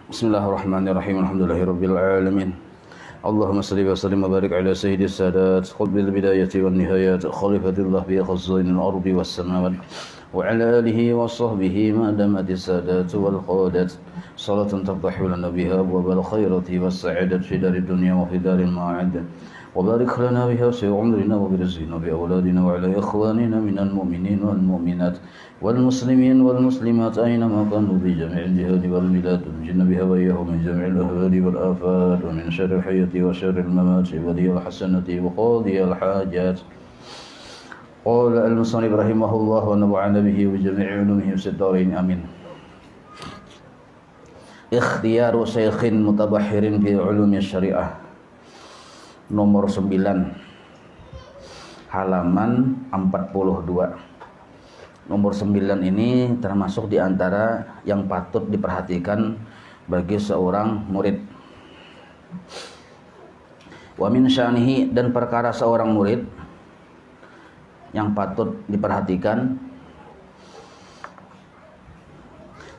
Bismillahirrahmanirrahim. Alhamdulillahirabbil alamin. Allahumma shalli wa sallim wa barik ala sayyidis sadat qutbil bidayati wan nihayat khalifatillah bi khazainil ardi was samawat wa ala alihi wa sahbihi ma damatis sadat wal qadat salatan taftahu lana biha abwabal khairati was sa'adat fi darid dunya wa fi daril ma'ad wa barik lana biha fi umrina wa bi rizqina bi awladina wa ala ikhwanina minal mu'minin wal mu'minat والمسلمين والمسلمات أينما كانوا في جميع الجهات والبلاد ونجنا بها وإياهم من جميع الأهوال والآفات ومن شر الحياة وشر الممات وذي الحسنة وقاضي الحاجات. قال المصنف رحمه الله ونفعنا به وجميع علومه في الدارين آمين. اختيار شيخ متبحر في علوم الشريعة nomor 9 halaman 42. Nomor 9 ini termasuk di antara yang patut diperhatikan bagi seorang murid. Wa min sya'nihi, dan perkara seorang murid yang patut diperhatikan.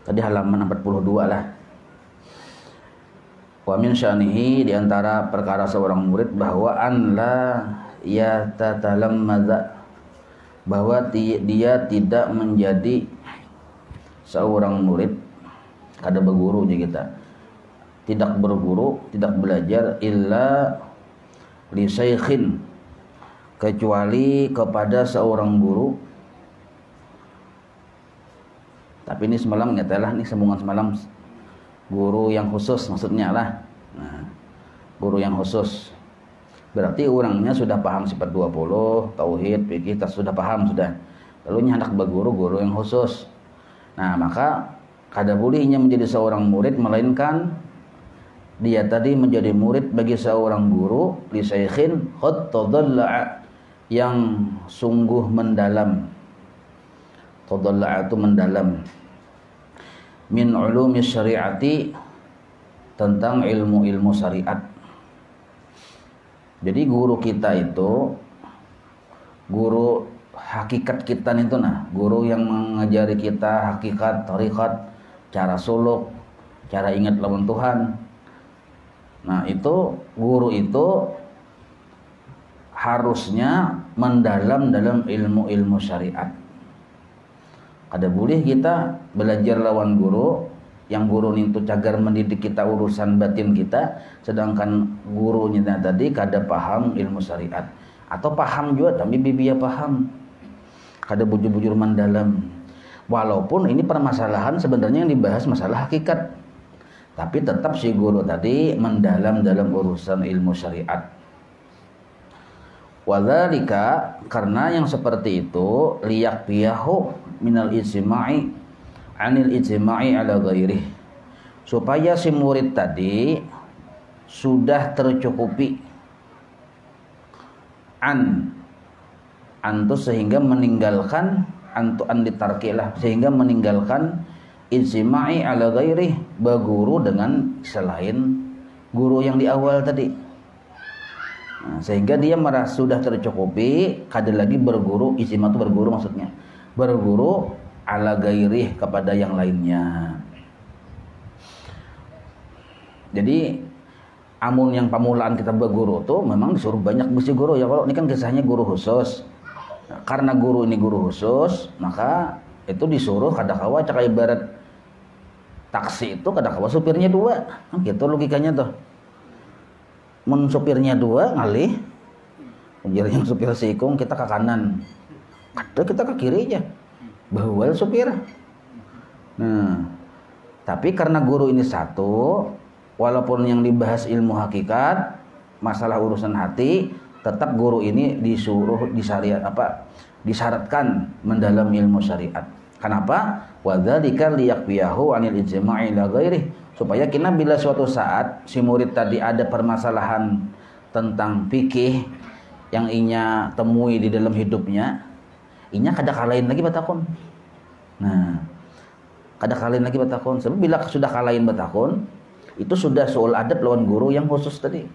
Tadi halaman 42 lah. Wa min sya'nihi, di antara perkara seorang murid bahwa an la yatatalammadza, bahwa dia tidak menjadi seorang murid, kada berguru je kita, tidak berguru, tidak belajar illa li syaikhin, kecuali kepada seorang guru. Tapi ini semalam nyatalah, ini sambungan semalam, guru yang khusus maksudnya lah. Nah, guru yang khusus berarti orangnya sudah paham sifat 20, tauhid, fikih, sudah paham sudah. Lalu hendak berguru, guru yang khusus. Nah, maka kada bolehnya menjadi seorang murid melainkan dia tadi menjadi murid bagi seorang guru li syaikhin qad tadalla, yang sungguh mendalam. Tadalla itu mendalam. Min ulumi syariati, tentang ilmu-ilmu syariat. Jadi guru kita itu, guru hakikat kita itu, nah, guru yang mengajari kita hakikat, tarikat, cara suluk, cara ingat lawan Tuhan. Nah, itu guru itu harusnya mendalam dalam ilmu-ilmu syariat. Kada boleh kita belajar lawan guru yang guru itu cagar mendidik kita urusan batin kita, sedangkan gurunya tadi kada paham ilmu syariat, atau paham juga tapi bibiya paham, kada bujur-bujur mendalam. Walaupun ini permasalahan sebenarnya yang dibahas masalah hakikat, tapi tetap si guru tadi mendalam dalam urusan ilmu syariat. Wadzalika, karena yang seperti itu, liyaqtiyahu minal ijtima'i anil ijtima'i ala ghairih, supaya si murid tadi sudah tercukupi antu sehingga meninggalkan an ditarkilah, sehingga meninggalkan ijtima'i ala ghairih, berguru dengan selain guru yang di awal tadi. Nah, sehingga dia merasa sudah tercukupi, kada lagi berguru. Ijtima' itu berguru maksudnya, berguru ala gairih, kepada yang lainnya. Jadi amun yang pamulaan kita berguru tuh memang disuruh banyak mesti guru ya. Kalau ini kan kisahnya guru khusus. Nah, karena guru ini guru khusus, maka itu disuruh kada kawa cak ibarat taksi itu kada kawa supirnya dua. Nah, gitu logikanya tuh. Mun supirnya dua ngalih, yang supir sikung kita ke kanan, kada kita ke kiri aja. Bahwa supir. Nah, tapi karena guru ini satu, walaupun yang dibahas ilmu hakikat, masalah urusan hati, tetap guru ini disuruh disyaratkan mendalam ilmu syariat. Kenapa? Wadzalika liyaqfiyahu anil ijtima'i ila ghairih, supaya kena bila suatu saat si murid tadi ada permasalahan tentang fikih yang inya temui di dalam hidupnya, inya kada kalahin lagi batakon. Nah, kada kalahin lagi batakon. Sebab bila sudah kalahin batakon, itu sudah soal adab lawan guru yang khusus tadi.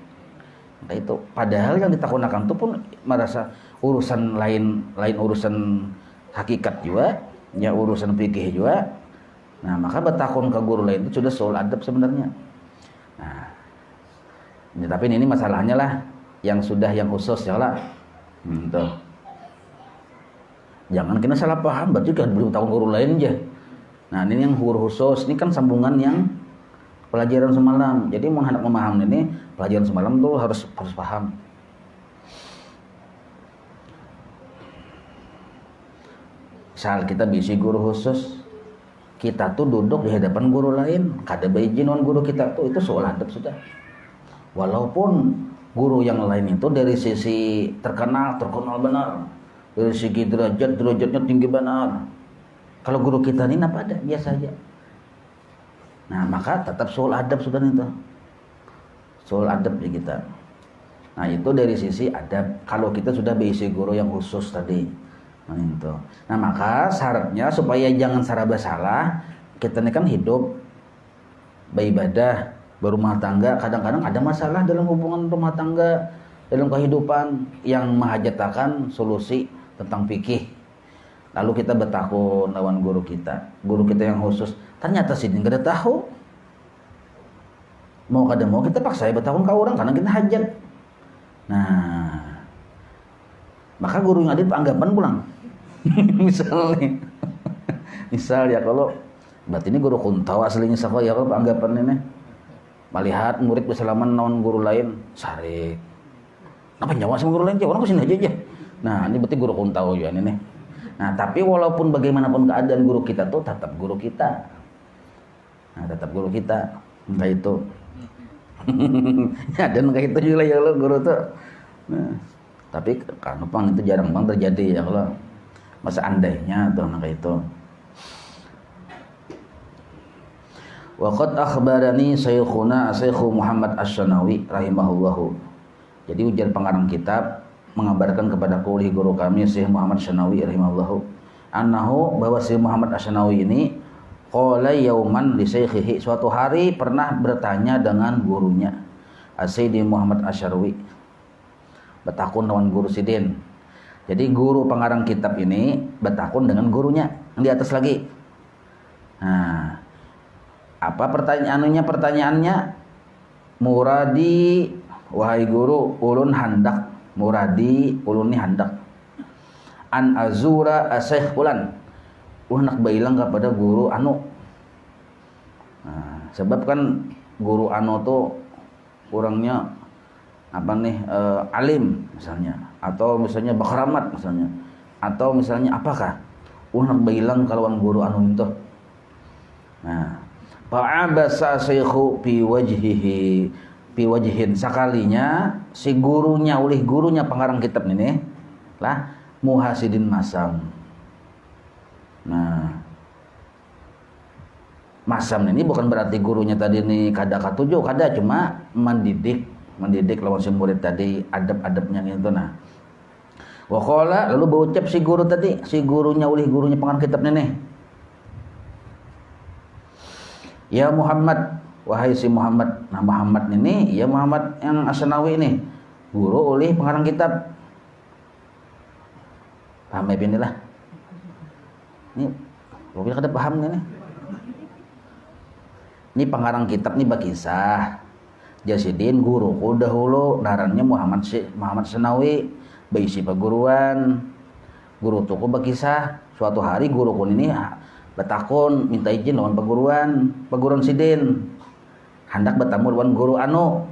Nah, itu padahal yang ditakunakan itu pun merasa urusan lain urusan hakikat juga, ya urusan fikih juga. Nah, maka bertakun ke guru lain itu sudah soal adab sebenarnya. Nah, tapi ini masalahnya lah yang khusus ya lah. Tuh. Jangan kena salah paham, berarti kan belum tahu guru lain aja. Nah, ini yang guru khusus, ini kan sambungan yang pelajaran semalam. Jadi mau hendak memahami ini pelajaran semalam tuh harus paham. Misal kita bisi guru khusus, kita tuh duduk di hadapan guru lain, kada beizin dengan guru kita tuh, itu soal adab sudah. Walaupun guru yang lain itu dari sisi terkenal benar, dari segi derajatnya tinggi benar. Kalau guru kita ini apa ada biasa aja. Nah, maka tetap soal adab sudah itu. Soal adab ya kita. Nah, itu dari sisi adab. Kalau kita sudah beisi guru yang khusus tadi. Nah, itu. Nah, maka syaratnya supaya jangan serba salah, kita ini kan hidup beribadah, berumah tangga, kadang-kadang ada masalah dalam hubungan rumah tangga, dalam kehidupan yang menghajatkan solusi tentang fikih. Lalu kita bertakun lawan guru kita yang khusus. Ternyata sih nggak ada tahu. Mau kada mau kita paksa bertakun ke orang karena kita hajat. Nah, maka guru yang ada anggapan pulang. Misal ya, kalau berarti ini guru kuntau aslinya siapa ya, kalau anggapan ini melihat murid bersalaman lawan guru lain sarik. Apa nyawa sama guru lain aja, orang kesini aja. Nah, ini berarti guru kuntau ya ini nih. Nah, tapi walaupun bagaimanapun keadaan guru kita tuh tetap guru kita. Nah, tetap guru kita. Enggak itu. Ya, dan kayak itu juga ya lo guru tuh. Nah, tapi kan itu jarang banget terjadi ya kalau masa andainya tuh kayak itu. Wa qad akhbarani Syekhuna Muhammad Asy-Syanawi rahimahullahu. Jadi ujar pengarang kitab mengabarkan kepadaku oleh guru kami Syekh Muhammad Asy-Syanawi rahimahullahu, annahu, bahwa Syekh Muhammad Asy-Syanawi ini qala yauman li syaikhihi, suatu hari pernah bertanya dengan gurunya As-Sayyidi Muhammad Asy-Syarwi, bertakun dengan guru Sidin. Jadi guru pengarang kitab ini bertakun dengan gurunya yang di atas lagi. Nah, apa pertanyaannya? Muradi, wahai guru, ulun handak, muradi ulun ni handak, an azura asyaikh fulan, hendak bailang kepada guru anu. Nah, sebab kan guru anu tuh kurangnya apa nih, alim misalnya, atau misalnya bakramat misalnya, atau misalnya apakah hendak bailang kalawan guru anu itu. Nah, fa'abasa syaikhu fi wajhin, sakalinya si gurunya, oleh gurunya pengarang kitab ini lah muhasidin masam. Nah, masam ini bukan berarti gurunya tadi ini kada katuju, kada, cuma mendidik lawan si murid tadi, adab-adabnya gitu. Nah, wa qala, lalu berucap si guru tadi, si gurunya oleh gurunya pengarang kitab ini, ya Muhammad, wahai si Muhammad. Nah, Muhammad ini ya Muhammad yang Asy-Syanawi ini, guru oleh pengarang kitab. Paham ya inilah. Ini mungkin kada paham nih. Ini pengarang kitab nih bakisah. Jasidin guruku dahulu narannya Muhammad Asy-Syanawi, baisi paguruan. Guru tuku bakisah, suatu hari guruku ini bertakun minta izin lawan paguruan Sidin, hendak bertemu lawan guru anu.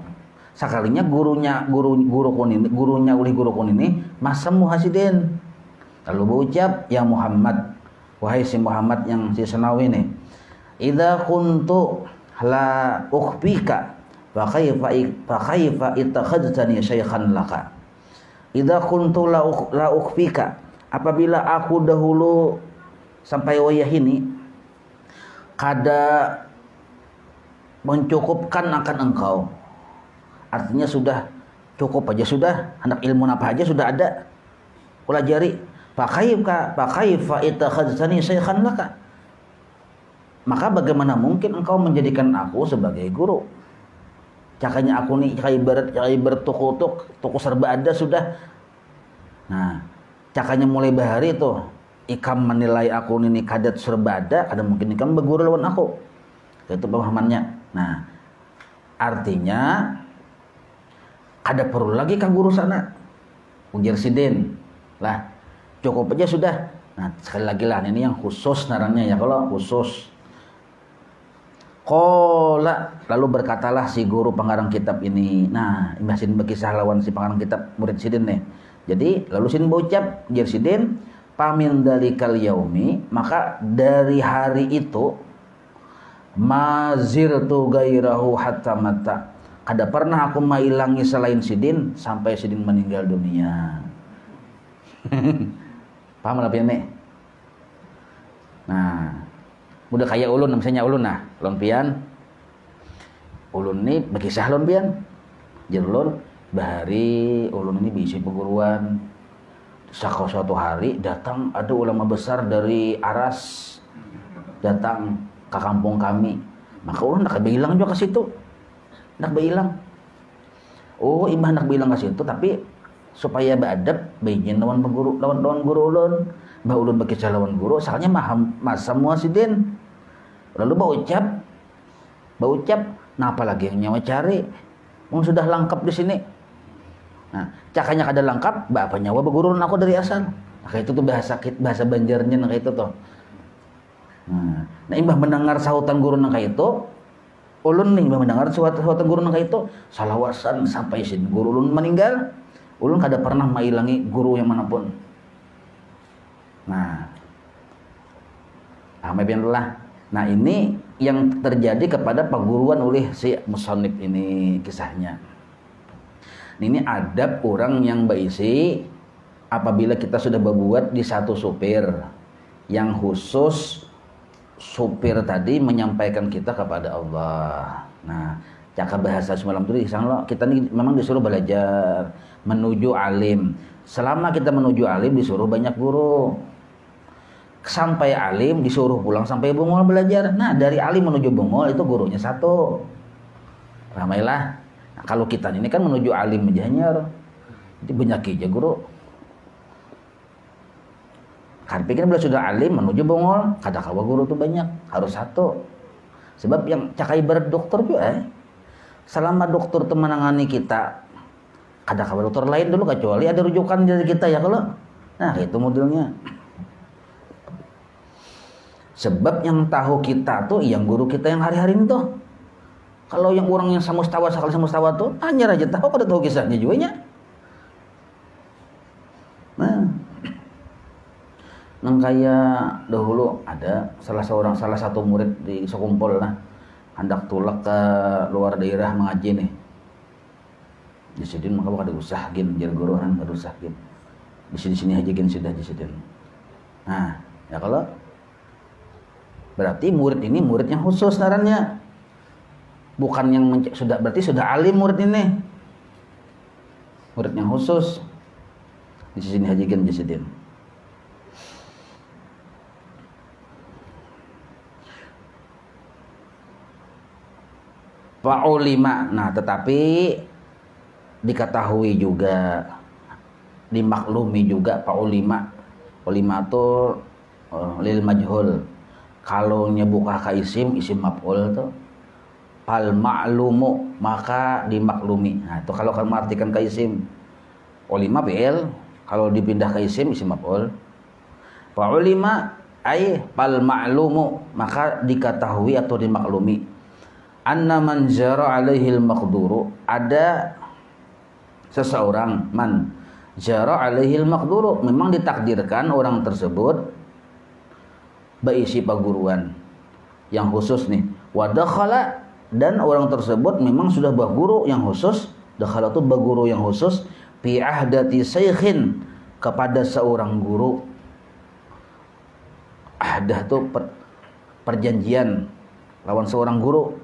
Sakalinya gurunya oleh guru kun ini masam muhasidin, lalu berucap, ya Muhammad, wahai si Muhammad yang si Asy-Syanawi ini, idza kuntu la ukhbika fa kaifa ittakhadtani syaikhan laka. Idza kuntu la ukhbika, apabila aku dahulu sampai wayah ini kada mencukupkan akan engkau, artinya sudah cukup aja, sudah hendak ilmu apa aja sudah ada pelajari. Fa kaifa ittakhadtani syaikhan laka, maka bagaimana mungkin engkau menjadikan aku sebagai guru? Cakanya aku nih ibarat tuku serba ada sudah. Nah, cakanya mulai bahari itu ikam menilai aku ini kadat surbada, kada mungkin ikam berguru lawan aku. Itu pemahamannya. Nah, artinya kada perlu lagi kang guru sana. Ujar Sidin. Lah, cukup aja sudah. Nah, sekali lagi lah ini yang khusus narangnya ya, kalau khusus. Qala, lalu berkatalah si guru pengarang kitab ini. Nah, Mbah Sidin berkisah lawan si pengarang kitab murid Sidin nih. Jadi, lalu Sidin berucap, ujar Sidin, pamin dalikal yaumi, maka dari hari itu mazirtu gairahu hatta mata, kada pernah aku mailangi selain Sidin sampai Sidin meninggal dunia. Paham lah pian nih? Nah, udah kayak ulun misalnya ulun nah, ulun pian. Ulun nih berkisah ulun pian. Jadi ulun bahari ulun ini bisi perguruan. Suatu hari datang ada ulama besar dari Aras datang ke kampung kami, maka ulun nak bilang juga ke situ, nak bilang, oh imah nak bilang ke situ, tapi supaya beradab, begin lawan guru, lawan guru ulun, bah ulun berkisah lawan guru, soalnya mas semua Sidin, lalu baucap, nah apalagi yang nyawa cari, sudah lengkap di sini. Nah, cakanya kada lengkap, apa nyawa berguru aku dari asal. Nah, itu tuh bahasa Banjarnya nah itu tuh. Nah, imbah mendengar sahutan guru nang itu, ulun nih imbah mendengar sahutan guru nang itu, salawasan sampai sin guru ulun meninggal, ulun kada pernah mailangi guru yang manapun. Nah, lah. Nah, ini yang terjadi kepada perguruan oleh si musannif ini kisahnya. Ini adab orang yang berisi apabila kita sudah berbuat di satu supir yang khusus supir tadi menyampaikan kita kepada Allah. Nah, cakap bahasa semalam itu kita ini memang disuruh belajar menuju alim. Selama kita menuju alim disuruh banyak guru. Sampai alim disuruh pulang sampai bungol belajar. Nah, dari alim menuju bungol itu gurunya satu. Ramailah. Nah, kalau kita ini kan menuju alim menjanyar, jadi banyak aja guru. Kan pikir bila sudah alim menuju bongol, kada kawa guru tuh banyak, harus satu. Sebab yang cakai berat dokter juga, selama dokter tuh menangani kita, kada kawa dokter lain dulu kecuali ada rujukan dari kita ya kalau. Nah itu modelnya. Sebab yang tahu kita tuh yang guru kita yang hari-hari ini tuh. Kalau yang orang yang samustawa sekali samustawa tuh tanya aja tahu kada tahu kisahnya juga nya. Nah, nang kayak dahulu ada salah satu murid di sekumpul lah hendak tulak ke luar daerah mengaji nih. Di sini maka kada usah gin jar guruan kada usah gin. Di sini aja gin sudah di sini. Nah, ya kalau berarti murid ini murid yang khusus sarannya. Bukan yang berarti sudah alim murid ini. Murid yang khusus. Di sini hajikan di sini. Fa'ulima. Nah, tetapi diketahui juga, dimaklumi juga fa'ulima. Ulima itu lil majhul. Kalau nyebukah ka isim maf'ul tuh fal ma'lumu maka dimaklumi. Nah, itu kalau kamu artikan ke isim. Ulima fi'il, kalau dipindah ke isim maf'ul. Fa ulima ay fal ma'lumu maka diketahui atau dimaklumi. Anna man jara alaihi al-maqduru, ada seseorang man jara alaihi al-maqduru, memang ditakdirkan orang tersebut berisi perguruan yang khusus nih. Wa dakhala, dan orang tersebut memang sudah berguru yang khusus. Dakhala itu berguru yang khusus fi ahdati syaikhin, kepada seorang guru. Ahdah itu perjanjian lawan seorang guru.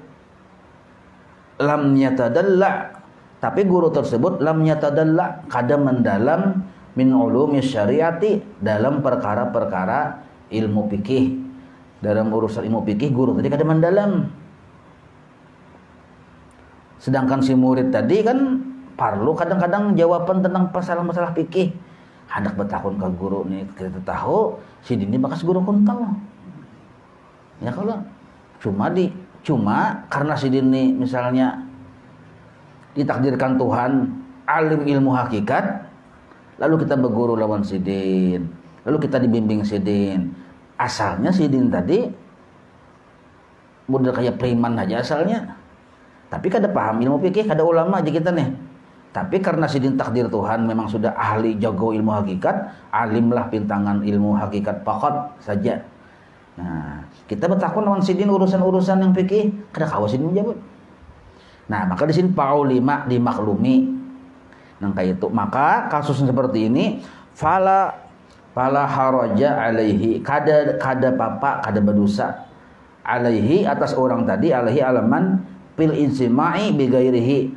Lam yatadalla, tapi guru tersebut lam yatadalla, kada mendalam min ulumi syariati, dalam perkara-perkara ilmu fikih. Dalam urusan ilmu fikih guru tadi kada mendalam. Sedangkan si murid tadi kan perlu kadang-kadang jawaban tentang masalah-masalah fikih. hendak bertakun ke guru nih kita tahu si dini bakas guru kuntal. Ya kalau cuma karena si dini misalnya ditakdirkan Tuhan alim ilmu hakikat, lalu kita berguru lawan sidin, lalu kita dibimbing sidin. Asalnya sidin tadi model kayak preman aja asalnya, tapi kada paham ilmu fikih, kada ulama aja kita nih. Tapi karena sidin takdir Tuhan memang sudah ahli jago ilmu hakikat, alimlah pintangan ilmu hakikat pakot saja. Nah, kita bertakun lawan sidin urusan-urusan yang fikih, kada kawas sidin jawab. Nah, maka di sini paulima dimaklumi. Nah, kayak itu. Maka kasusnya seperti ini, fala haraja alaihi, kada papa, kada berdosa alaihi atas orang tadi, alaihi alaman fil insima'i bi ghairihi,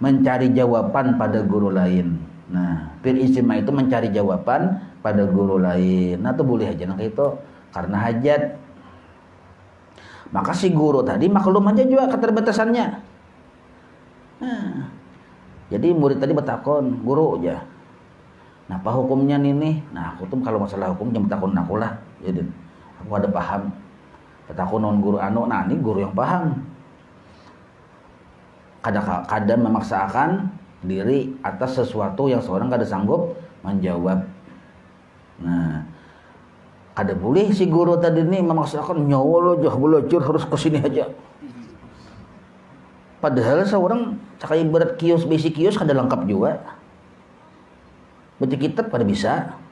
mencari jawaban pada guru lain. Nah, fil istima itu mencari jawaban pada guru lain. Nah, itu boleh aja nah itu karena hajat. Maka si guru tadi maklum aja juga keterbatasannya. Nah, jadi murid tadi bertakon, guru aja. Nah, apa hukumnya nih? Nah, aku tuh kalau masalah hukum jangan bertakon aku lah. Jadi aku ada paham. Bertakon non guru nah ini guru yang paham. Kadang memaksakan diri atas sesuatu yang seorang kada sanggup menjawab. Nah, kada boleh si guru tadi ini memaksakan nyawa lo jah belajar harus ke sini aja. Padahal seorang cakai berat kios basic kios kada lengkap juga. Baca kitab kada bisa.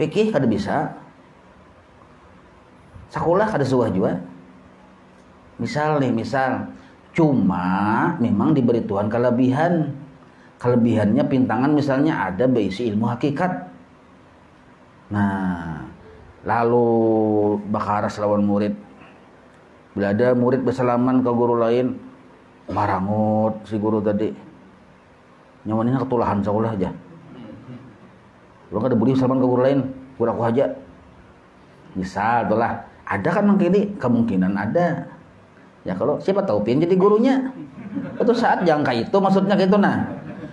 Fikih kada bisa. Sekolah kada suah juga. Misal cuma memang diberi Tuhan kelebihannya pintangan misalnya ada berisi ilmu hakikat. Nah, lalu bakaras lawan murid, bila ada murid bersalaman ke guru lain, marangut si guru tadi nyamannya ketulahan sekolah aja. Lu kada boleh bersalaman ke guru lain, guru aku aja. Misal itulah, ada kan mungkin kemungkinan ada. Ya kalau siapa tahu pengen jadi gurunya. Itu saat jangan kayak itu maksudnya gitu nah.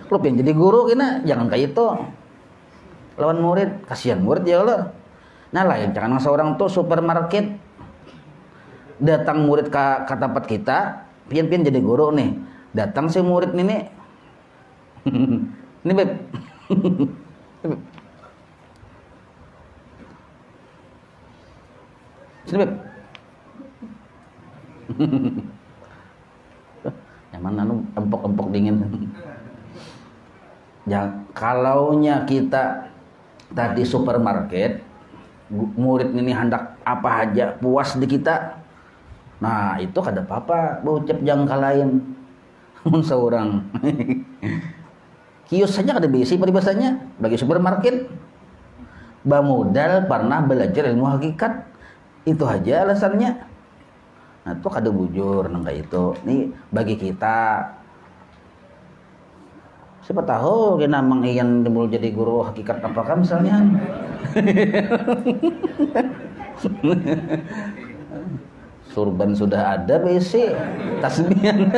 Kalau pengen jadi guru kena jangan kayak itu. Lawan murid, kasihan murid ya Allah. Nah lain jangan seorang tuh supermarket datang murid ke tempat kita, pian jadi guru nih. Datang si murid ini ini beb. Sini beb. Nyaman anu empok-empok dingin. Ya, kalaunya kita tadi supermarket, murid ini hendak apa aja puas di kita. Nah, itu kada apa-apa, baucap jangka lain. Mun seorang kios saja kada bisi peribahasanya bagi supermarket. Bamodal pernah belajar ilmu hakikat. Itu aja alasannya. Nah, itu kada bujur nang kayak itu. Nih bagi kita siapa tahu kena mang iyan dulu jadi guru hakikat apakah misalnya. Surban sudah ada besi tasbihan.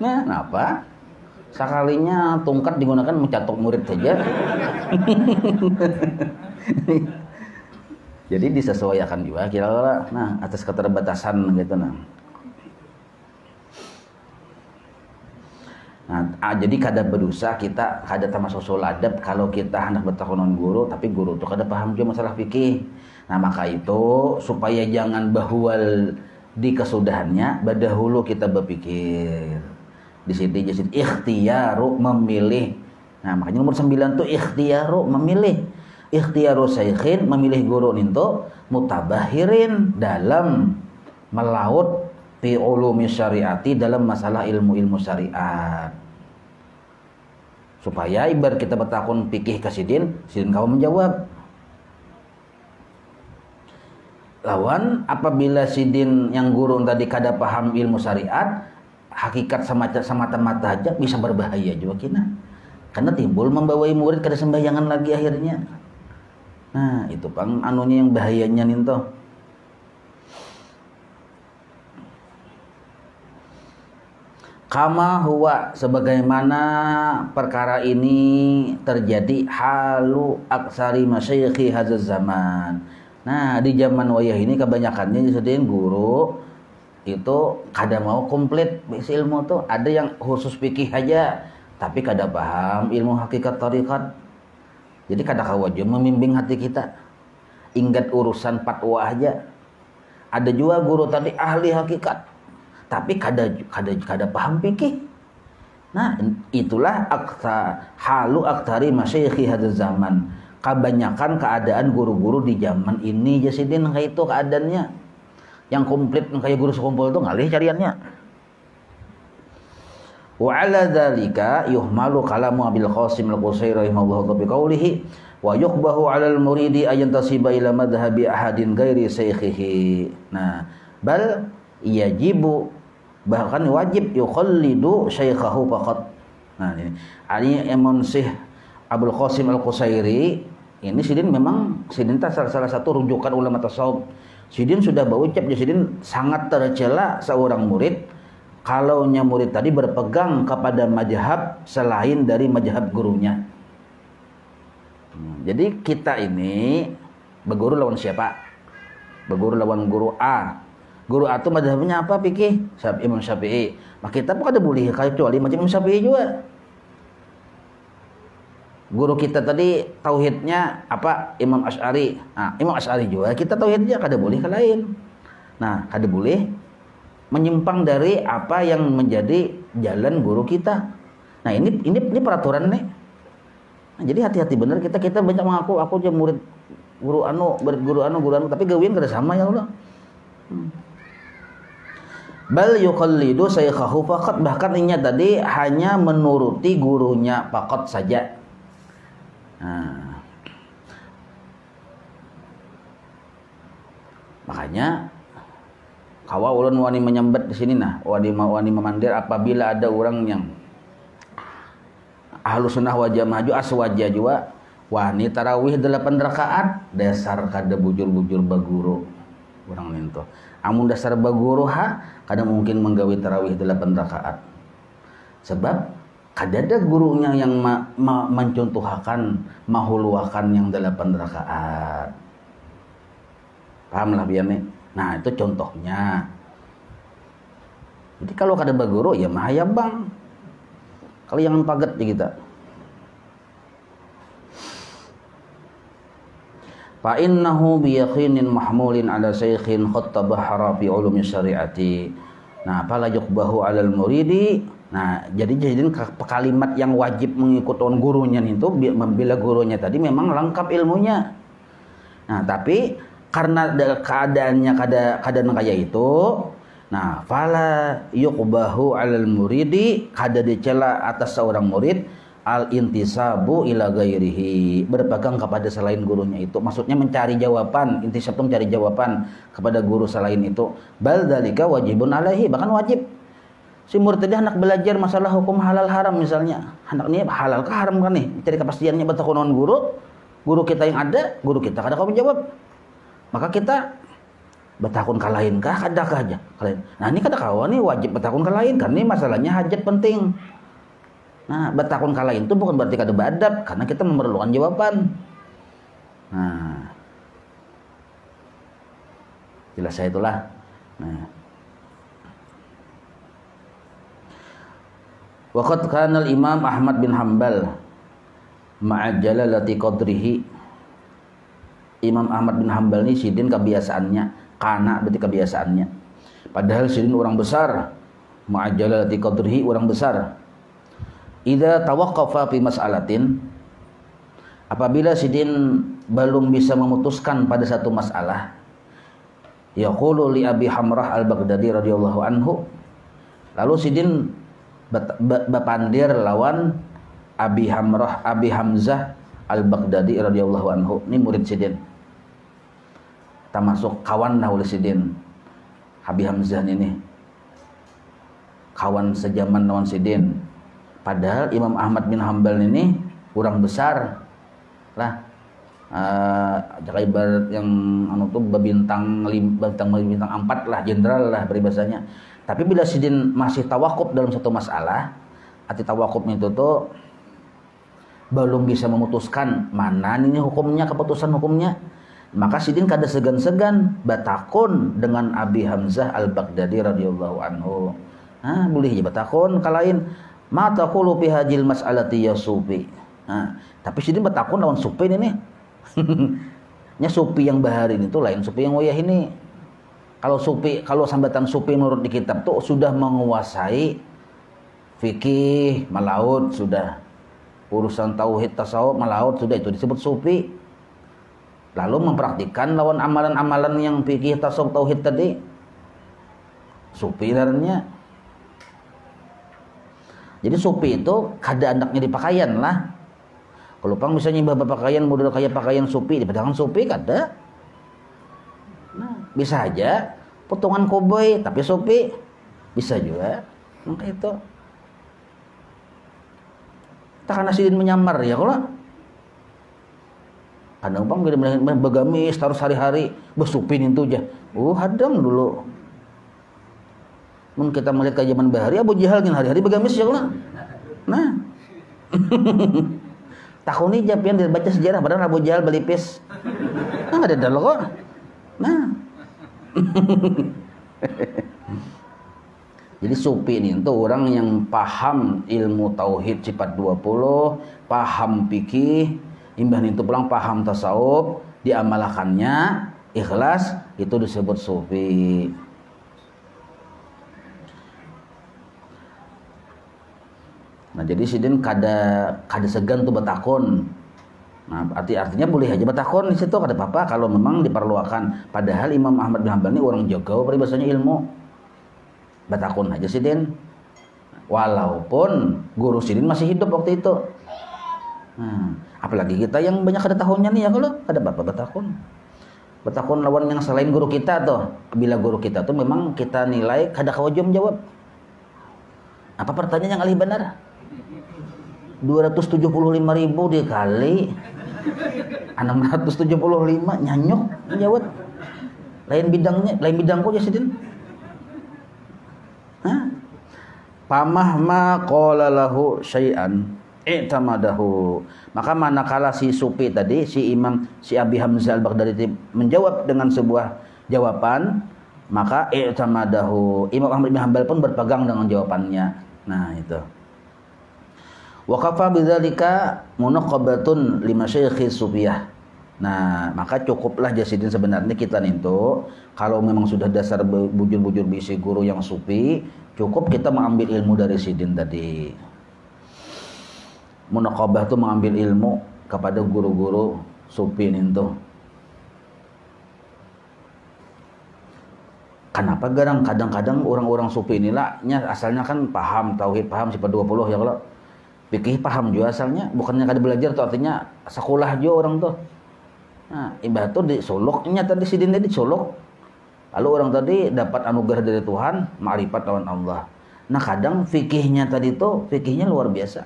Nah, kenapa? Sekalinya tongkat digunakan mencatok murid saja. Jadi disesuaikan juga kira-kira. Nah, atas keterbatasan gitu nah. Nah, jadi kada berdosa kita, kada termasuk soal adab kalau kita hendak bertakunan guru, tapi guru itu kada paham juga masalah fikih. Nah, maka itu supaya jangan bahwal di kesudahannya, berdahulu kita berpikir. Di sini jadi ikhtiyaru memilih. Nah, makanya nomor 9 itu ikhtiyaru memilih. Ikhtiyaru saykhin memilih guru itu mutabahirin dalam melaut fi ulumi syariati dalam masalah ilmu-ilmu syariat. Supaya ibarat kita bertakun fikih ke sidin kau menjawab. Lawan apabila sidin yang guru tadi kada paham ilmu syariat, hakikat semata-mata aja bisa berbahaya juga kina. Karena timbul membawai murid kada sembayangan lagi akhirnya. Nah, itu pang anunya yang bahayanya ninto. Kama huwa, sebagaimana perkara ini terjadi halu aksari masyayikhi hadzal zaman. Nah, di zaman wayah ini kebanyakannya disediain guru itu kada mau komplit bisi ilmu tuh. Ada yang khusus fikih aja, tapi kada paham ilmu hakikat tarikat. Jadi kada kawajib membimbing hati kita. Ingat urusan fatwa aja. Ada juga guru tadi ahli hakikat, tapi kada paham fikih. Nah, itulah halu aktari masyayikhi hadzal zaman. Kebanyakan keadaan guru-guru di zaman ini jasidin kayak itu keadaannya. Yang komplit kayak guru sekumpul itu ngalih cariannya. Wa ala dzalika yuhmalu kalamu Abil Qasim Al-Qusairi rahimahullahu bi qawlihi wa yuqbahu 'ala al-muridi ayan tasiba ila madhhabi ahadin ghairi shaykhihi. Nah, bal yajibu, bahkan wajib yukhallidu syaikhahu faqat. Nah, ini Imam Syekh Abdul Qasim Al-Qusairi ini sidin memang sidin salah satu rujukan ulama tasawuf. Sidin sudah berucap, sidin sangat tercela seorang murid kalau murid tadi berpegang kepada mazhab selain dari mazhab gurunya. Jadi kita ini berguru lawan siapa? Berguru lawan guru A. Guru A itu mazhabnya apa fikih? Imam Syafi'i. Maka kita pun ada boleh kecuali macam Imam Syafi'i juga. Guru kita tadi tauhidnya apa? Imam Asy'ari. Nah, Imam Asy'ari juga kita tauhidnya kada boleh ke lain. Nah, kada boleh menyimpang dari apa yang menjadi jalan guru kita. Nah, ini peraturan nih. Nah, jadi hati-hati benar kita banyak mengaku aku aja murid guru anu, tapi gawin kada sama ya Allah. Bal yuqallidu shaykhahu faqat, bahkan ini tadi hanya menuruti gurunya faqat saja. Nah, makanya kawa ulun wani menyambat di sini nah, wani memandir apabila ada orang yang ahlu sunnah wal jamaah aswaja juga wani tarawih 8 rakaat dasar kada bujur-bujur baguru orang ninto. Amun dasar baguru kada mungkin menggawe tarawih 8 rakaat. Sebab kada ada gurunya yang mencontohkan mahuluakan yang 8 rakaat. Pahamlah biar nih. Nah, itu contohnya. Jadi kalau kada baguru ya mahaya bang. Kalau yang paget ya kita. Fa innahu bi yaqinin mahmulin ala syaikhin khattabahara fi ulumi syariati. Nah, fala yuqbahu 'alal muridi. Nah, jadi kalimat yang wajib mengikut gurunya itu bila gurunya tadi memang lengkap ilmunya. Nah, tapi karena keadaannya keadaan kayak itu, nah, fala yuqbahu 'alal muridi, kada dicela atas seorang murid al-intisabu ila ghairihi, berpegang kepada selain gurunya itu. Maksudnya mencari jawaban, intisab itu mencari jawaban kepada guru selain itu. Bal dzalika wajibun alaihi, bahkan wajib. Si murid tadi hendak belajar masalah hukum halal haram misalnya. Hendak ini halal ke haram kan nih? Cari kepastiannya batakonon guru kita yang ada, guru kita kada kau menjawab. Maka kita batakun kalahin kah kada kah aja kalahin. Nah, ini kada kawan nih wajib batakun kalahin kan ini masalahnya hajat penting. Nah, batakun kalahin itu bukan berarti kada badab karena kita memerlukan jawaban. Nah, jelas saya itulah. Nah, waqad kana al-Imam Ahmad bin Hanbal ma'a jalalati qadrihi. Imam Ahmad bin Hanbal ini sidin kebiasaannya, kana berarti kebiasaannya. Padahal sidin orang besar, ma'a jalalati qadrihi orang besar. Idza tawaqqafa fi mas'alatin, apabila sidin belum bisa memutuskan pada satu masalah, yaqulu li Abi Hamrah Al-Baghdadi radhiyallahu anhu, lalu sidin bapandir lawan Abi Hamzah Al-Baghdadi radhiyallahu anhu. Ini murid sidin, termasuk kawan oleh sidin. Abi Hamzah ini kawan sejaman lawan sidin. Padahal Imam Ahmad bin Hanbal ini orang besar lah. Ibarat yang anu tuh bintang 4 lah, jenderal lah peribahasanya. Tapi bila sidin masih tawakuf dalam satu masalah, arti tawakuf itu tuh belum bisa memutuskan mana ini hukumnya, keputusan hukumnya, maka sidin kada segan-segan batakun dengan Abi Hamzah Al-Baghdadi radhiyallahu anhu. Boleh aja batakun kalain ma taqulu fi hajil mas'alati ya sufi. Tapi sidin batakun lawan sufi ini nih. Nya sufi yang bahari ini tuh lain sufi yang wayah ini. Kalau sambatan sufi menurut di kitab tuh sudah menguasai fikih, malaut sudah. Urusan tauhid tasawuf malaut sudah, itu disebut sufi. Lalu mempraktikkan lawan amalan-amalan yang fikih tasawuf tauhid tadi, sufi darahnya. Jadi sufi itu kada andaknya di pakaian lah. Kalau pang misalnya bapak pakaian model kayak pakaian sufi, dipadakan sufi kada. Bisa aja potongan koboi tapi sufi, bisa juga. Maka itu tak karena sidin menyamar ya kalau kadang bang gede begamis terus hari-hari besupin itu aja. Hadam dulu. Mun kita melihat ke zaman bahari Abu Jahal kan hari-hari begamis ya kalau. Nah. Tahun ini japian dibaca sejarah padahal Abu Jahal belipis. Ada dalam kok. Nah. Jadi sufi ini tuh orang yang paham ilmu tauhid sifat 20, paham fikih, imbah itu pulang paham tasawuf, diamalkannya ikhlas, itu disebut sufi. Nah, jadi sidin kada segan tuh batakun. Nah, artinya boleh aja batakun di situ kada apa-apa kalau memang diperlukan. Padahal Imam Ahmad bin Hanbal ini orang jago peribahasanya ilmu. Batakun aja sidin. Walaupun guru sidin masih hidup waktu itu. Apalagi kita yang banyak kada tahunnya nih ya kalau kada apa-apa batakun. Batakun lawan yang selain guru kita tuh. Bila guru kita tuh memang kita nilai kada kawajum jawab. Apa pertanyaan yang alih benar? 275.000 dikali 675 nyanyuk jawab. Lain bidangku ya sidin. Pamahma qala lahu syai'an i'tamadahu. Maka manakala si sufi tadi, si Abi Hamzah Al-Baghdadi menjawab dengan sebuah jawaban, maka i'tamadahu. Imam Ahmad bin Hanbal pun berpegang dengan jawabannya. Nah, itu. Wa kafa bidzalika munaqabatun lima syaikhi sufiyah. Nah, maka cukuplah jasidin sebenarnya kita itu kalau memang sudah dasar bujur-bujur bisi guru yang sufi, cukup kita mengambil ilmu dari sidin tadi. Munaqabah itu mengambil ilmu kepada guru-guru sufi itu. Kenapa kadang-kadang orang-orang sufi inilah asalnya kan paham tauhid, paham sifat 20 ya kalau fikih paham juga asalnya, bukannya kada belajar tuh artinya sekolah juga orang tuh. Nah, ibadah tuh disoloknya tadi sidin tadi disolok. Lalu orang tadi dapat anugerah dari Tuhan, ma'rifat lawan Allah. Nah, kadang fikihnya tadi tuh fikihnya luar biasa.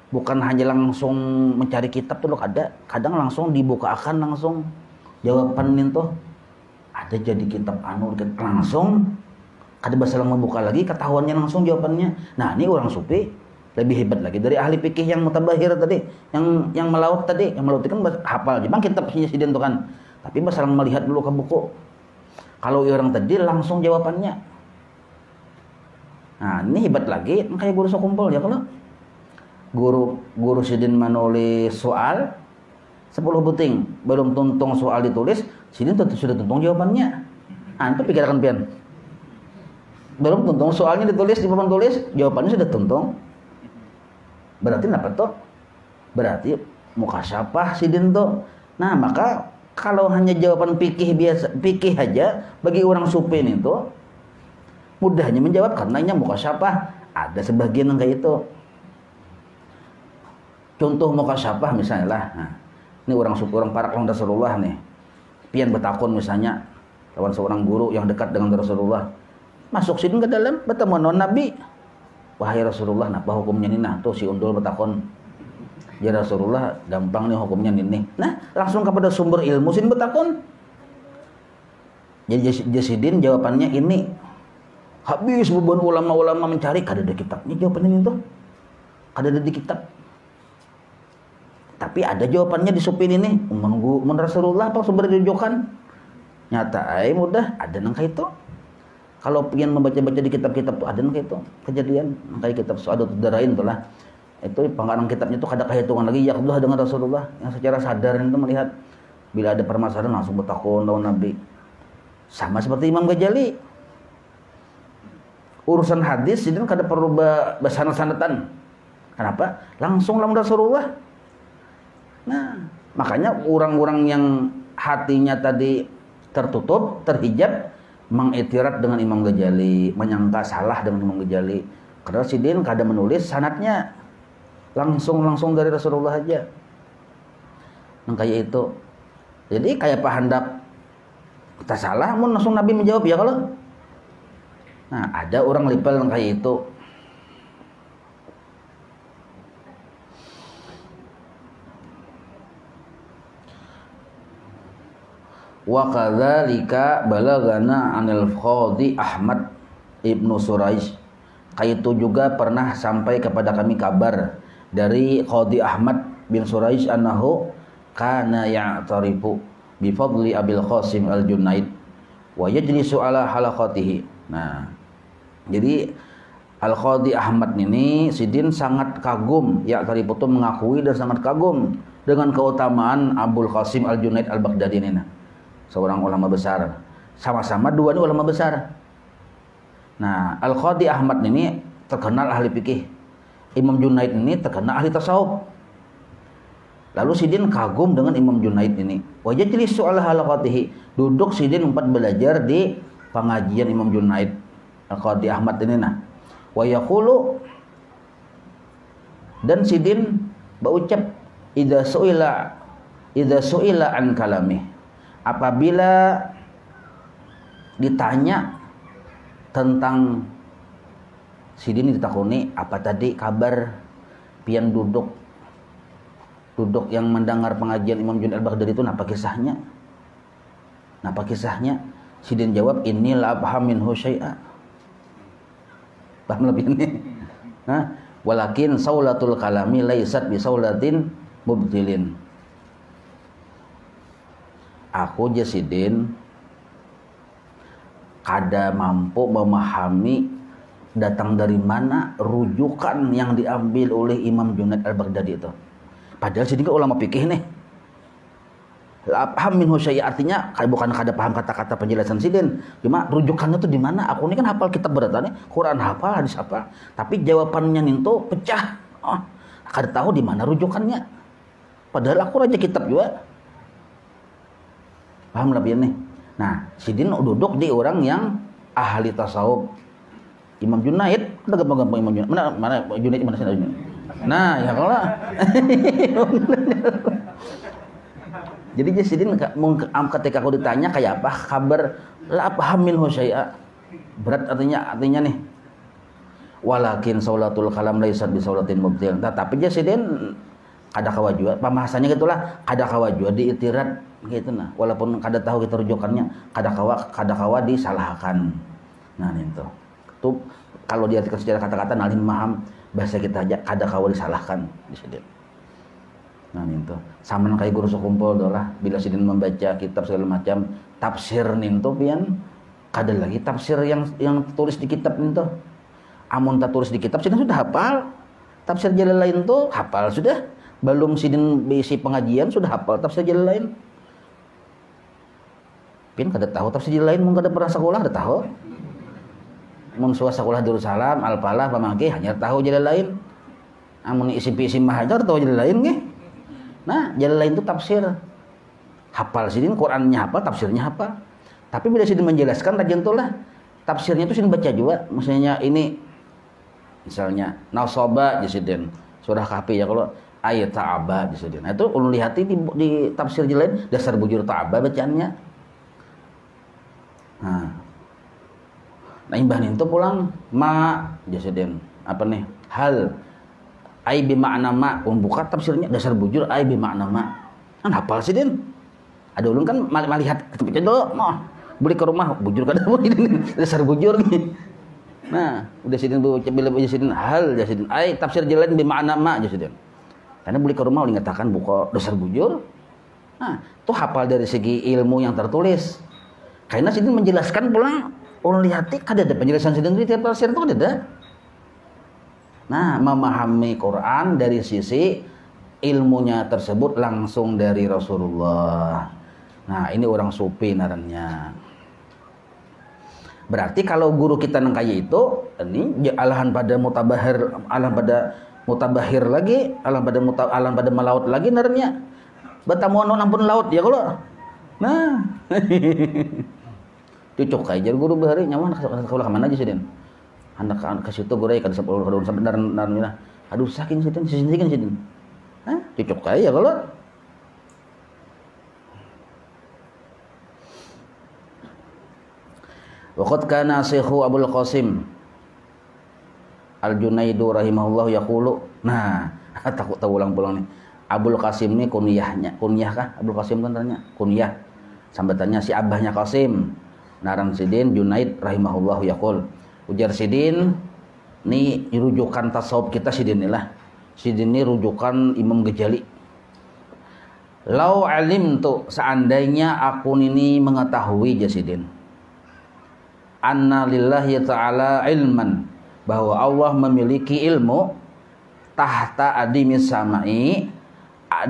Bukan hanya langsung mencari kitab tuh loh ada, kadang langsung dibukakan langsung jawaban itu. Ada jadi kitab langsung kada basalah membuka lagi ketahuannya langsung jawabannya. Nah, ini orang sufi lebih hebat lagi dari ahli fikih yang mutabahir tadi, yang melaut tadi, yang melaut itu kan hafal memang kitab sidin tuh kan. Tapi masalah melihat dulu ke buku. Kalau orang tadi langsung jawabannya. Nah, ini hebat lagi, kayak guru sekumpul ya kalau guru sidin menulis soal 10 buting, belum tuntung soal ditulis, sidin sudah tuntung jawabannya. Antum pikirkan pian. Belum tuntung soalnya ditulis di papan tulis, jawabannya sudah tuntung. Berarti apa tuh? Berarti mukasyafah sidin tuh. Nah, maka kalau hanya jawaban fikih biasa, fikih aja bagi orang sufi itu mudahnya menjawab karenanya mukasyafah. Ada sebagian yang kayak itu. Contoh mukasyafah misalnya lah. Nah, ini orang sufi, orang parak lawan Rasulullah nih. Pian betakun misalnya lawan seorang guru yang dekat dengan Rasulullah. Masuk sidin ke dalam bertemu non Nabi. Wahai Rasulullah, apa hukumnya ini? Nah, tuh si undul betakon. Ya Rasulullah, gampang nih hukumnya ini. Nah, langsung kepada sumber ilmu sidin betakon. Jadi sidin jawabannya ini. Habis beban ulama-ulama mencari kada ada kitabnya jawabannya itu. Kada ada di kitab. Tapi ada jawabannya di supin ini. Mun Rasulullah apa sumber rujukan? Nyata ai mudah ada nang itu. Kalau pengen membaca-baca di kitab-kitab tuh ada nang itu. Kejadian nang kitab Su'adat Darain tuh lah. Itu pengarang kitabnya tuh kada kehitungan lagi Yaqdah dengan Rasulullah yang secara sadar itu melihat bila ada permasalahan langsung bertakun lawan Nabi. Sama seperti Imam Ghazali. Urusan hadis itu kada perlu basanad-sanatan. Kenapa? Langsung lawan Rasulullah. Nah, makanya orang-orang yang hatinya tadi tertutup, terhijab, mengitirat dengan Imam Ghazali, menyangka salah dengan Imam Ghazali. Karena Sidin kada menulis sanadnya, langsung dari Rasulullah aja. Nah, kayak itu. Jadi kayak Pak Handap, kita salah, mun langsung Nabi menjawab ya kalau. Nah, ada orang lipal kayak itu. Wa kadzalika balagana anil Qadhi Ahmad Ibnu Suraish. Itu juga pernah sampai kepada kami kabar dari Qadhi Ahmad bin Suraish annahu kana ya'tarifu bi fadli Abil Qasim Al-Junaid wa yajlisu ala halaqatihi. Nah, jadi Al-Qadhi Ahmad ini Sidin sangat kagum, ya'tarifu itu mengakui dan sangat kagum dengan keutamaan Abul Qasim Al-Junaid Al-Baghdadi ini. Seorang ulama besar. Sama-sama dua ini ulama besar. Nah, Al-Qadhi Ahmad ini terkenal ahli fikih. Imam Junaid ini terkenal ahli tasawuf. Lalu Sidin kagum dengan Imam Junaid ini. Wajah jelis soal halaqatihi. Duduk Sidin empat belajar di pengajian Imam Junaid. Al-Qadhi Ahmad ini nah. Wa yaqulu, dan Sidin berucap idza suila an kalami. Apabila ditanya tentang Sidin ditakuni apa tadi kabar pian duduk yang mendengar pengajian Imam Junaid Al-Baghdadi itu napa kisahnya? Sidin jawab inni la afham minhu syai'a. Paham lebih ini? Walakin saulatul kalami laisat bi saulatin mubtilin. Aku Sidin kada mampu memahami datang dari mana rujukan yang diambil oleh Imam Junaid Al-Baghdadi itu. Padahal Sidin kan ulama fikih nih. La paham minhu syai'a artinya bukan kada paham kata-kata penjelasan Sidin. Cuma rujukannya tuh di mana? Aku ini kan hafal kitab beratane, Quran hafal, hadis hafal. Tapi jawabannya ninto pecah. Kada tahu di mana rujukannya. Padahal aku raja kitab juga. Paham lebih nih. Nah, Sidin duduk di orang yang ahli tasawuf. Imam Junaid, ada gampang-gampang Imam Junaid. Mana Junaid mana sih? Nah, ya kalau. Jadi Sidin ketika aku ditanya kayak apa kabar la paham minhu syai'a. Berat artinya nih. Walakin saulatul kalam laisat bi saulatin mubtil. Tapi Sidin kada kawajua, pembahasannya gitulah, kada kawajua diitirat gitu nah. Walaupun kada tahu kita rujukannya, kada kawa disalahkan. Nah, itu. Tuh kalau diartikan secara kata-kata nalin maham bahasa kita aja kada kawa disalahkan di Sidin. Nah, itu. Sama kayak guru sekumpul dolah bila Sidin membaca kitab segala macam tafsir ninto pian kada lagi tafsir yang tulis di kitab ninto. Amun tak tulis di kitab Sidin sudah hafal. Tafsir Jalalain tuh hafal sudah. Belum Sidin bisi pengajian sudah hafal tafsir Jalalain. Pin kada tahu tafsir Jalalain mun kada pernah sekolah kada tahu. Mun sekolah Darussalam, Al-Falah, pamangki hanya tahu Jalalain. Amun isim mahajar tahu Jalalain nggih. Nah, Jalalain itu tafsir. Hafal Sidin Qur'annya hafal, tafsirnya hafal. Tapi bila Sidin menjelaskan rajin tulah tafsirnya itu Sidin baca juga. Maksudnya ini misalnya nasaba di Sidin surah Kahfi ya kalau ayat ta'aba di Sidin. Nah, itu ulun lihati di tafsir Jalalain dasar bujur ta'aba bacaannya. Nah, imbah itu pulang ma Sidin apa nih hal ai bi makna ma pun buka tafsirnya dasar bujur ai bi makna ma kan hafal Sidin. Ada ulun kan melihat ketika dulu mau beli ke rumah bujur kada ini dasar bujur nih. Nah, udah sidin bu bila sidin hal jasidin ai tafsir jalan bi makna ma jasidin. Karena beli ke rumah udah ngatakan buka dasar bujur. Nah, tuh hafal dari segi ilmu yang tertulis. Karena sidin menjelaskan pulang orang lihat kada ada penjelasan sidin di tiap tafsir itu ada. Nah, memahami Quran dari sisi ilmunya tersebut langsung dari Rasulullah. Nah, ini orang sufi narannya. Berarti kalau guru kita nang kaya itu ini alahan pada mutabahir, alahan pada mutabahir lagi, alahan pada melaut lagi narannya. Batamuan ampun laut ya kalau. Nah. Cucuk aja guru bahari nyaman sekolah ke mana aja sih Den. Anak ke situ guru ya kada sampai naran. Aduh saking sih Den, sisikan sih Den. Hah? Cucuk aja kalau. Waqad kana Syekhu Abdul Qasim Al-Junaidu rahimahullah yaqulu. Nah, takut tahu ulang-ulang nih. Abdul Qasim ini kunyah kah? Abdul Qasim kan tanya kunyah. Sambatannya si abahnya Qasim. Naran Sidin Junaid rahimahullah yaqul. Ujar Sidin, ini rujukan tasawuf kita Sidin inilah. Sidin ini rujukan Imam Ghazali. Lau alim tuh seandainya aku ini mengetahui Jasidin. Anna lillahi ta'ala ilman, bahwa Allah memiliki ilmu tahta adimis samai,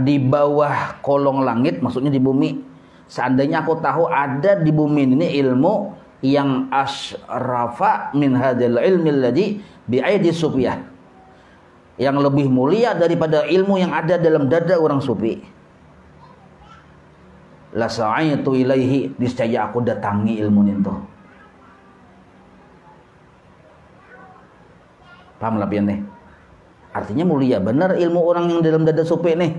di bawah kolong langit, maksudnya di bumi. Seandainya aku tahu ada di bumi ini ilmu yang asrafa min hadzal ilmi alladhi bi'aidi sufiyah, yang lebih mulia daripada ilmu yang ada dalam dada orang sufi, la sa'aitu ilaihi, niscaya aku datangi ilmu itu. Paham lah pian nih? Artinya mulia benar ilmu orang yang dalam dada sufi nih.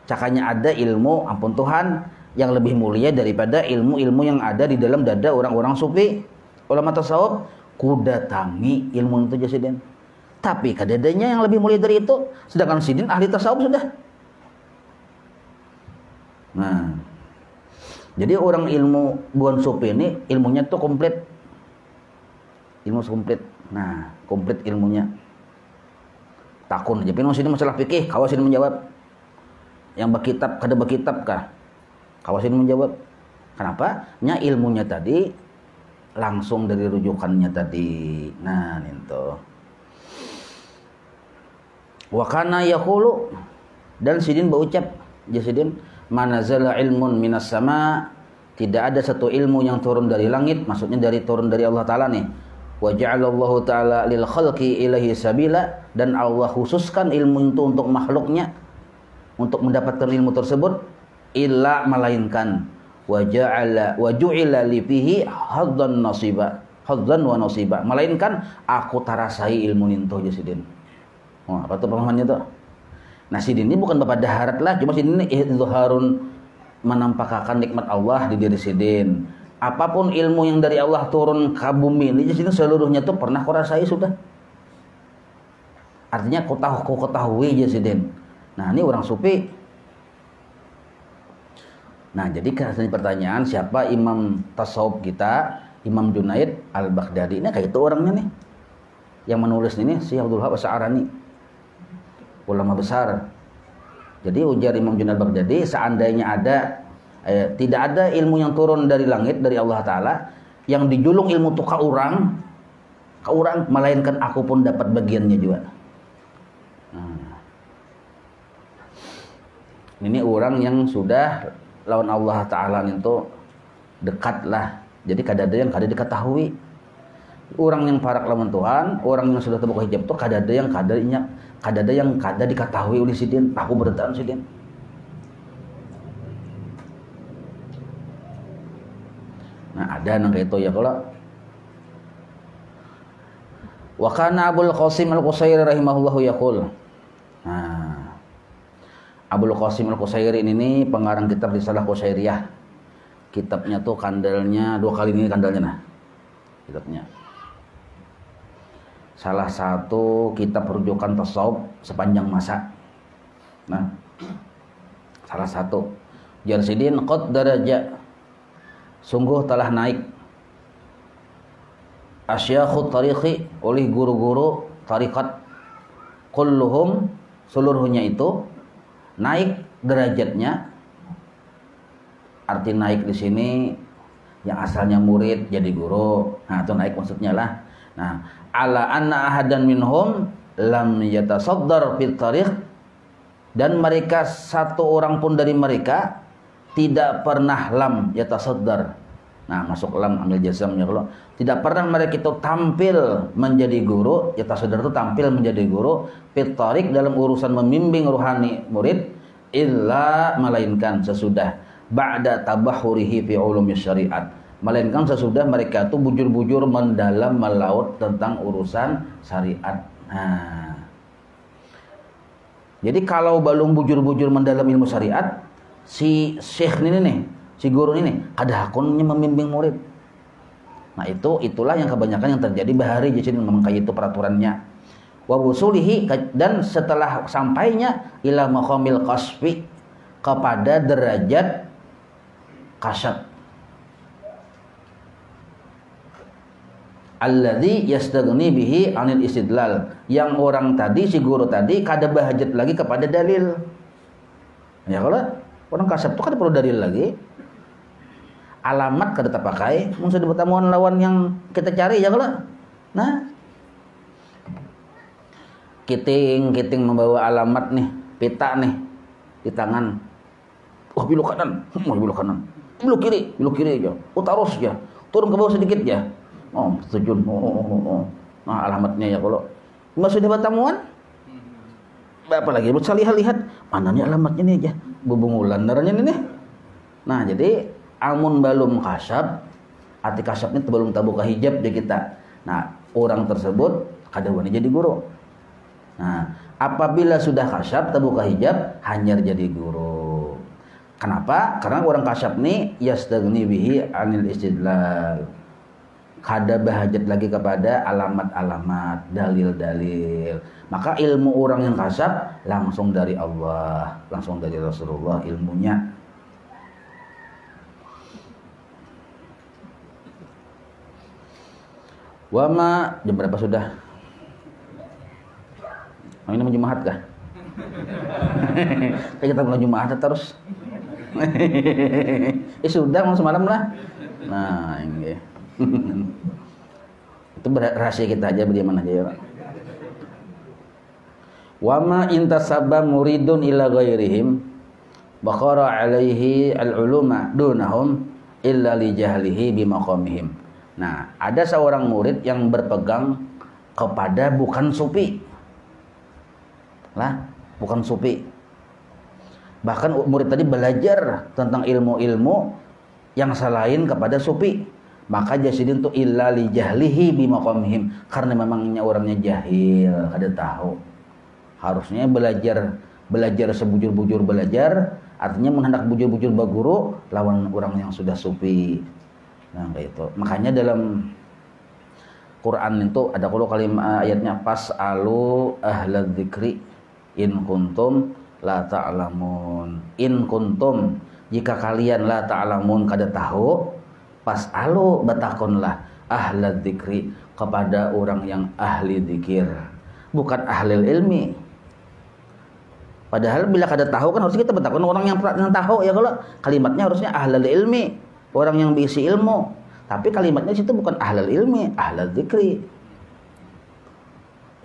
Cakanya ada ilmu ampun Tuhan yang lebih mulia daripada ilmu-ilmu yang ada di dalam dada orang-orang sufi. Ulama tasawuf kudatangi ilmu itu Jasidin. Tapi kadadanya yang lebih mulia dari itu, sedangkan Sidin ahli tasawuf sudah. Nah, jadi orang ilmu bukan sufi ini ilmunya tuh komplit. Ilmu komplit. Nah, komplit ilmunya. Takun aja pin masih masalah fikih, kawasin menjawab. Yang berkitab kada berkitab kah? Kawasin menjawab. Kenapa? Nya ilmunya tadi langsung dari rujukannya tadi. Nah, itu. Wa kana yaqulu, dan Sidin berucap, Jasidin, manazala ilmun minas sama, tidak ada satu ilmu yang turun dari langit, maksudnya turun dari Allah Ta'ala nih. Wa ja'alallahu ta'ala lil khalqi ilahi sabila, dan Allah khususkan ilmu itu untuk makhluknya untuk mendapatkan ilmu tersebut, illa melainkan wa ju'ila li fihi hadzan wa nasiba, melainkan aku tarasai ilmu itu Jasidin. Wah, apa tuh pemahamannya tuh? Nah, Sidin ini bukan bapak daharat lah, cuma Sidin ini izharun menampakkan nikmat Allah di diri Sidin. Apapun ilmu yang dari Allah turun ke bumi ini, Sidin seluruhnya tuh pernah kau rasai sudah. Artinya kau ketahui Jasidin. Nah, ini orang sufi. Nah, jadi kasih pertanyaan, siapa imam tasawuf kita? Imam Junaid Al-Baghdadi. Ini kayak itu orangnya nih. Yang menulis ini si Abdul Wahab Asy'arani. Ulama besar. Jadi ujar Imam Junaid Al-Baghdadi, seandainya ada tidak ada ilmu yang turun dari langit dari Allah Ta'ala yang dijulung ilmu itu ke orang, melainkan aku pun dapat bagiannya juga. Nah, ini orang yang sudah lawan Allah Ta'ala itu dekat lah. Jadi kada ada yang kada diketahui. Orang yang parak lawan Tuhan, orang yang sudah terbuka hijab itu kada ada yang kada diketahui oleh Sidin. Aku bertahan Sidin. Nah, ada nang kayak itu ya kalau. Wa kana Abul Qasim Al-Qusairi rahimahullahu yaqul. Nah, Abul Qasim Al-Qusairi ini pengarang kitab Risalah Qusairiyah. Kitabnya tuh kandalnya 2 kali ini kandalnya nah. Kitabnya. Salah satu kitab rujukan tasawuf sepanjang masa. Nah, salah satu. Jarsidin qad daraja, sungguh telah naik asyakhut tariqi, oleh guru-guru tarikat, kulluhum, seluruhnya itu naik derajatnya. Arti naik di sini yang asalnya murid jadi guru. Nah, itu naik maksudnya lah. Nah, ala anna ahadan minhum lam yatasaddar fit tariq, dan mereka satu orang pun dari mereka tidak pernah lam yatasaddar. Nah, masuk lam ambil jazamnya, kalau tidak pernah mereka itu tampil menjadi guru. Yatasaddar itu tampil menjadi guru fit tariq, dalam urusan membimbing ruhani murid, illa, melainkan sesudah ba'da tabahurihi fi ulumi syariat, melainkan sesudah mereka itu bujur-bujur mendalam melaut tentang urusan syariat. Nah, jadi kalau belum bujur-bujur mendalam ilmu syariat, si syekh ini nih, si guru ini ada hakunnya membimbing murid. Nah, itulah yang kebanyakan yang terjadi bahari di sini, memang kayak itu peraturannya. Wa wusulihi, dan setelah sampainya ila maqamil qasfi, kepada derajat kasyaf, alladzi yastaghni bihi anil istidlal, yang orang tadi, si guru tadi kada bahajat lagi kepada dalil. Ya, kalau orang kasyaf itu kada perlu dalil lagi, alamat kada terpakai, mun sudah bertemu lawan yang kita cari ya kalau. Nah, kiting membawa alamat nih, peta nih di tangan. Oh, belok kanan, belok kanan. Belok kiri aja. Oh, terus ya. Turun ke bawah sedikit ya. Oh, setuju. Oh. Nah, alamatnya ya kalau masih sudah bertemuan. Apa lagi? Saya lihat mana nih alamatnya nih aja. Bubungulan darahnya nih. Nah, jadi amun balum kasyaf, arti kasyafnya belum tabuka hijab di kita. Nah, orang tersebut kada wani jadi guru. Nah, apabila sudah kasyaf tabuka hijab, hanya jadi guru. Kenapa? Karena orang kasyaf nih yastaghni bihi anil istidlal, kada bahajat lagi kepada alamat-alamat, dalil-dalil. Maka ilmu orang yang kasyaf langsung dari Allah, langsung dari Rasulullah ilmunya. Wama, jam berapa sudah? Oh, ini mau Jumat kah? Kayak kita mulai Jumat terus. Sudah mau semalam lah. Nah, ini. Itu rahasia kita aja, bagaimana aja ya, Pak. Wama intasaba muridun ila ghairihim baqara alaihi al-uluma dunahum illa li jahlihi bimaqamihim. Nah, ada seorang murid yang berpegang kepada bukan sufi. Lah, bukan sufi. Bahkan murid tadi belajar tentang ilmu-ilmu yang selain kepada sufi. Maka jasidin tu illa li jahlihi bimaqamihim, karena memangnya orangnya jahil, kada tahu. Harusnya belajar sebujur-bujur belajar, artinya menghendak bujur-bujur baguru lawan orang yang sudah sufi. Nah, kayak itu. Makanya dalam Quran itu ada kalau kalimat ayatnya fas'alu ahlal dzikri in kuntum la ta'lamun. In kuntum, jika kalian la ta'lamun kada tahu, fas'alu batakonlah ahlal dzikri, kepada orang yang ahli zikir, bukan ahli ilmi. Padahal bila kada tahu kan harusnya kita bertakon orang yang tahu ya, kalau kalimatnya harusnya ahlul ilmi, orang yang berisi ilmu. Tapi kalimatnya situ bukan ahlul ilmi, ahlul dzikri.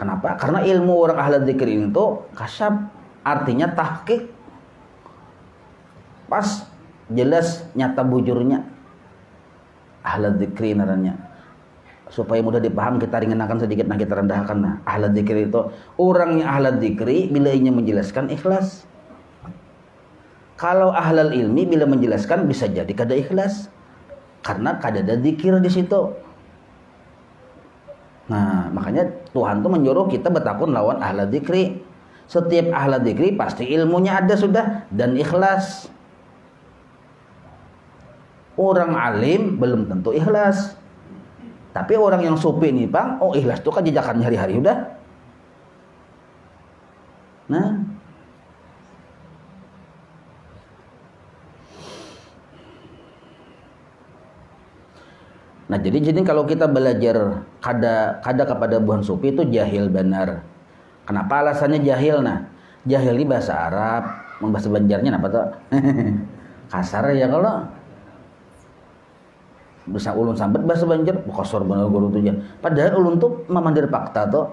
Kenapa? Karena ilmu orang ahlul dzikri itu kasyaf, artinya tahqiq. Pas jelas nyata bujurnya. Ahlul dzikri naranya. Supaya mudah dipaham kita ringankan sedikit, nah kita rendahkan. Nah, ahlul dzikri itu orang yang ahlul dzikri bila ingin menjelaskan ikhlas. Kalau ahlul ilmi bila menjelaskan bisa jadi kada ikhlas karena kada ada zikir di situ. Nah, makanya Tuhan tuh menyuruh kita bertakun lawan ahlul dzikri. Setiap ahlul dzikri pasti ilmunya ada sudah dan ikhlas. Orang alim belum tentu ikhlas. Tapi orang yang sufi nih bang, oh ikhlas itu kan jejakannya hari-hari udah. Nah, Nah jadi kalau kita belajar kada kepada buhan sufi itu jahil benar. Kenapa alasannya jahil? Nah jahil ini bahasa Arab, bahasa Banjarnya apa tuh? Kasar ya kalau bisa ulun sambat bahasa Banjar, kasar benar guru tuh ya. Padahal ulun tuh memandir fakta tuh.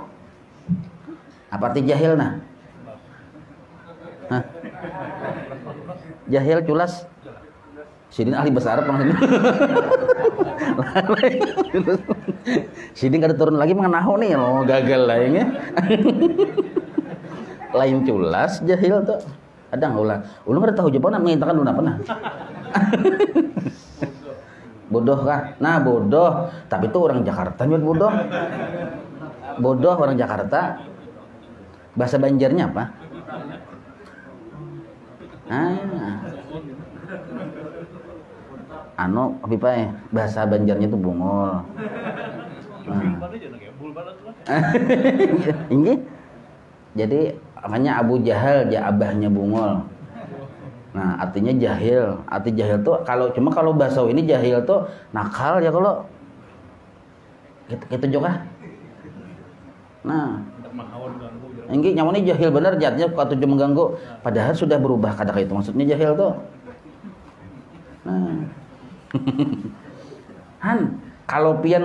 Apa arti jahil nah? Hah? Jahil culas. Sidin ahli bahasa Arab maksudnya. Sidin kada turun lagi mengenahu nih, oh gagal lah ini. Lain culas jahil tuh. Ada nggak ulah? Ulun kada tahu jawaban mengitakan ulun apa nah. Bodoh kah? Nah bodoh. Tapi itu orang Jakarta nyebut bodoh. Bodoh orang Jakarta. Bahasa Banjarnya apa? Apa ya? Bahasa Banjarnya itu bungol. Ini jadi namanya Abu Jahal, abahnya bungol. Nah, artinya jahil. Arti jahil tuh kalau bahasa ini jahil tuh nakal ya kalau gitu juga. Nah, ini nyamannya jahil bener jatuhnya kalau tujuh mengganggu. Padahal sudah berubah kata itu maksudnya jahil tuh. Nah, kalau pian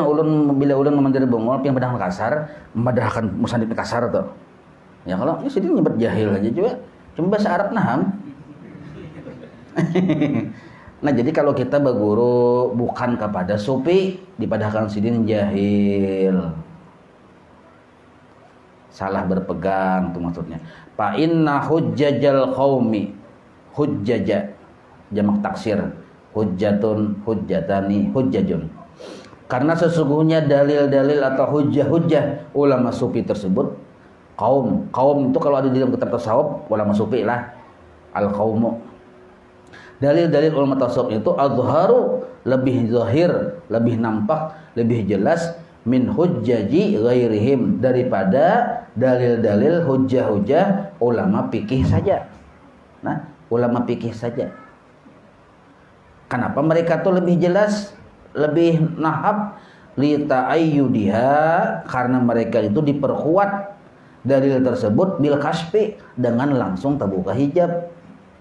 bila ulun memandir bungol pian padahal kasar, memadahkan musandip kasar tuh. Ya kalau ini sedih nyebut jahil aja juga. Cuma bahasa Arab naham. Nah jadi kalau kita berguru bukan kepada sufi dipadahkan sidin jahil, salah berpegang tuh maksudnya. Fa inna hujjajal qaumi, hujjaja jamak taksir, hujjatun, hujjatani, hujjajun. Karena sesungguhnya dalil-dalil atau hujjah-hujjah ulama sufi tersebut kaum itu kalau ada di dalam kitab tasawuf ulama sufi lah al-qaumu. Dalil-dalil ulama tasawuf itu azharu, lebih zahir, lebih nampak, lebih jelas min hujjaji ghairihim, daripada dalil-dalil hujjah-hujjah ulama fikih saja. Nah, ulama fikih saja. Kenapa mereka tuh lebih jelas, lebih nahab? Li ta'ayyudiha, karena mereka itu diperkuat dalil tersebut bil kasfi, dengan langsung terbuka hijab.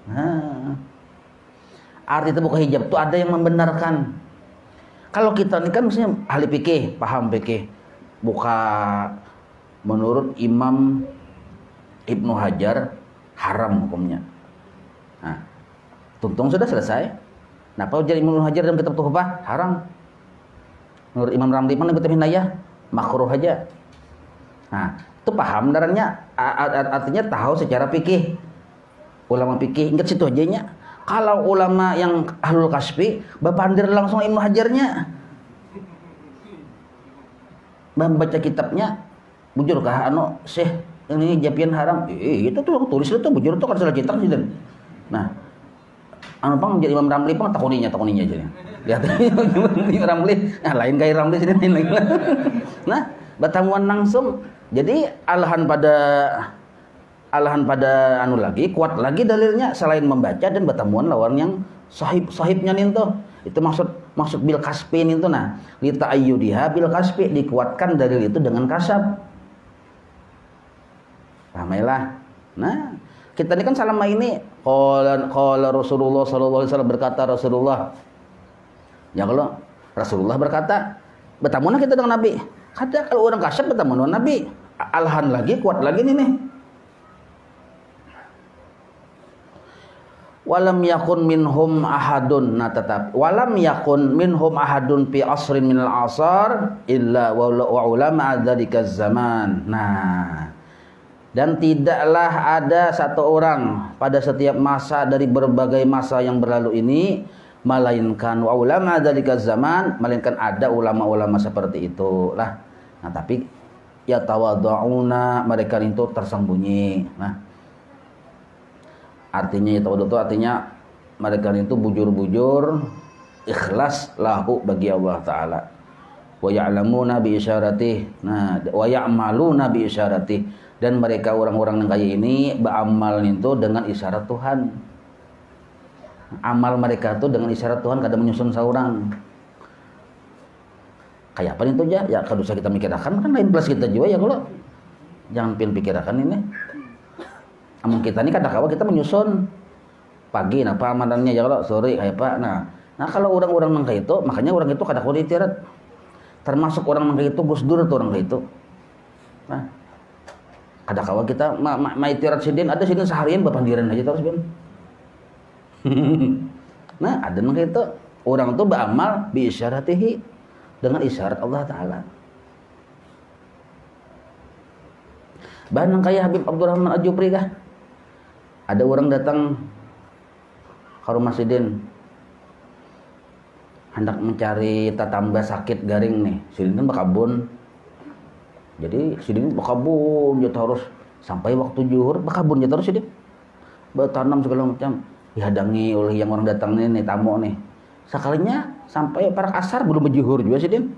Nah, arti terbuka hijab itu ada yang membenarkan. Kalau kita ini kan misalnya ahli fikih, paham fikih, buka menurut Imam Ibnu Hajar haram hukumnya. Nah, tuntung sudah selesai. Nah, kalau jadi Ibnu Hajar dalam kitab Tuhfah haram. Menurut Imam Ramli mana kitab Hinayah makruh aja. Nah, itu paham darahnya, artinya tahu secara fikih. Ulama fikih ingat situ aja nya. Kalau ulama yang ahlul kasfi bapandir langsung Ibnu Hajarnya, baca kitabnya, bujurkah Syekh ini japian haram? Itu tuh tulis itu bujur tuh kan salah cetak sih. Nah, pang jadi Imam Ramli pang takuninya aja. Lihat Imam Ramli, nah lain kayak Ramli sini lain. Nah, batamuan langsung. Jadi alahan pada lagi kuat lagi dalilnya selain membaca dan bertemuan lawan yang sahibnya itu maksud bil kasfi itu. Nah li ta'ayyudiha bil kasfi, dikuatkan dalil itu dengan kasab. Pahamailah. Nah kita ini kan selama ini qala Rasulullah sallallahu alaihi wasallam, berkata Rasulullah. Ya kalau Rasulullah berkata, bertemuan kita dengan Nabi. Kada kalau orang kasab bertemuan dengan Nabi, alahan lagi kuat lagi nih. Walam yakun minhum ahadun, nah tetap walam yakun minhum ahadun fi asrin minal asar illa wa ulama dzalika zaman. Nah, dan tidaklah ada satu orang pada setiap masa dari berbagai masa yang berlalu ini melainkan wa ulama dzalika zaman, melainkan ada ulama-ulama seperti itu lah. Nah, tapi ya tawadhu'una, mereka itu tersembunyi. Nah, artinya itu artinya mereka itu bujur-bujur ikhlas lahu bagi Allah taala. Wa ya'lamuna bi isyaratih. Nah, wa ya'maluna bi isyaratih, dan mereka orang-orang yang kaya ini beramal itu dengan isyarat Tuhan. Amal mereka itu dengan isyarat Tuhan, kada menyusun seorang. kayak apa itu aja ya kalau usah kita mikirkan kan lain plus kita juga ya kalau jangan pikirkan ini amun kita ini kadang-kadang kita menyusun pagi nah pamanannya ya kalau sore kayak apa nah kalau orang-orang mangka itu makanya orang itu kadang-kadang itirat termasuk orang mangka itu Gus Dur tuh orang itu nah kadang-kadang kita itirat sidin ada sidin seharian bapandiran aja terus ben nah ada mangka itu orang tuh beramal bi isyaratihi dengan isyarat Allah Ta'ala. Bahkan kayak Habib Abdurrahman Al-Jupri kah? Ada orang datang ke rumah Sidin hendak mencari tatamba sakit garing nih. Sidin kan bakabun. Jadi Sidin bakabun dia harus sampai waktu zuhur bakabun dia terus Sidin. Bertanam segala macam dihadangi oleh yang orang datang nih tamu nih. Sekalinya sampai para asar belum berjuhur juga sih Din.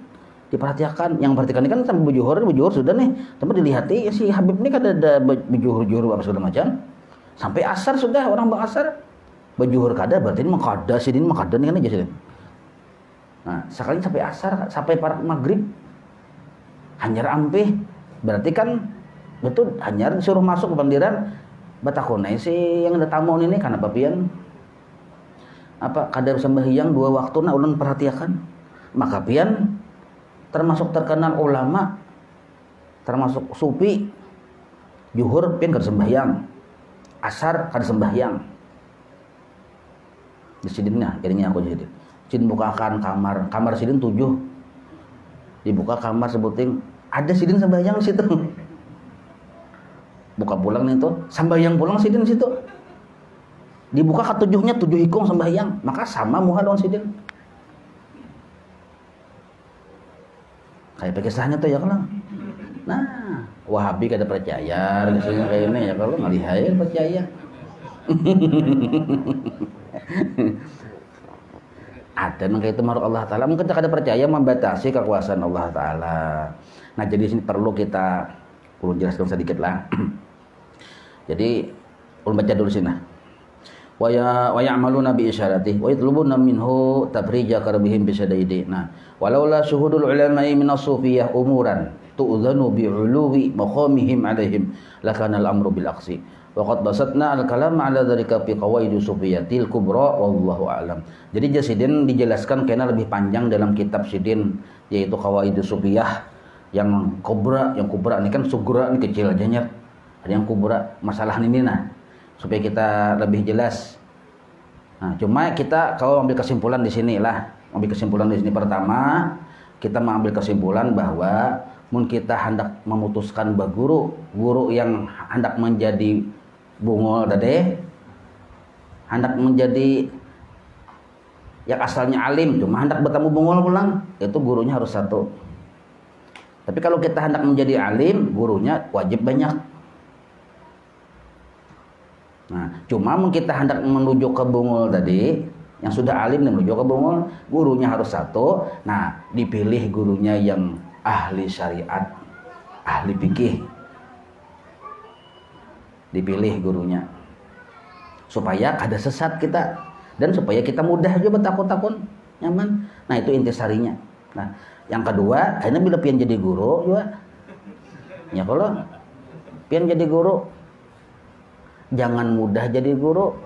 Diperhatikan, yang perhatikan ini kan sampai berjuhur sudah nih. Tapi dilihati si Habib ini kan ada berjuhur apa segala macam. Sampai asar sudah orang bang asar berjuhur kada berarti ini makada sih Din makada nih kan aja sih Din. Nah sekali sampai asar sampai para maghrib hanyar ampih berarti kan betul hanyar disuruh masuk ke bandiran batakonai sih yang ada tamu ini karena papian apa kadar sembahyang 2 waktu nah ulun perhatikan maka pian termasuk terkenal ulama termasuk sufi juhur pian kada sembahyang asar kada sembahyang di sidinnya jadinya aku jadi sidin bukakan kamar sidin 7 dibuka kamar sebuting ada sidin sembahyang di situ buka pulang nih tuh sembahyang pulang sidin di situ dibuka ketujuhnya 7 hikung sembahyang maka sama muha dong sidin kayak kisahnya tuh ya kalau nah Wahabi kada percaya rasanya kayak ini ya kalau ngalihain percaya ada nang itu maruk Allah Ta'ala mungkin kita kada percaya membatasi kekuasaan Allah Ta'ala nah jadi sini perlu jelaskan sedikit lah jadi ulun baca dulu sini wa ya'maluna bi isyaratihi wa yatlubuna minhu tabrija karbihim bisyadaidi nah walaula syuhudul ulama'i min as-sufiyah umuran tu'dhanu bi uluwi maqamihim alaihim lakana al-amru bil aqsi wa qad basatna al-kalam ala dzalika fi qawaid sufiyatil kubra wallahu a'lam jadi Sidin dijelaskan kena lebih panjang dalam kitab Sidin yaitu qawaid sufiyah yang kubra ini kan sugra ini kecil aja nyet ada yang kubra masalah ini nah supaya kita lebih jelas. Nah, cuma kita kalau ambil kesimpulan di sini pertama kita mengambil kesimpulan bahwa mun kita hendak memutuskan guru yang hendak menjadi bungol dade hendak menjadi yang asalnya alim cuma hendak bertemu bungol pulang itu gurunya harus satu. Tapi kalau kita hendak menjadi alim gurunya wajib banyak. Nah, cuma kita hendak menuju ke bungul tadi, yang sudah alim dan menuju ke bungul, gurunya harus satu. Nah, dipilih gurunya yang ahli syariat, ahli fikih. Dipilih gurunya. Supaya kada sesat kita dan supaya kita mudah juga bertakun-takun, nyaman. Nah, itu intisarinya. Nah, yang kedua, akhirnya bila pian jadi guru juga. Ya kalau pian jadi guru jangan mudah jadi guru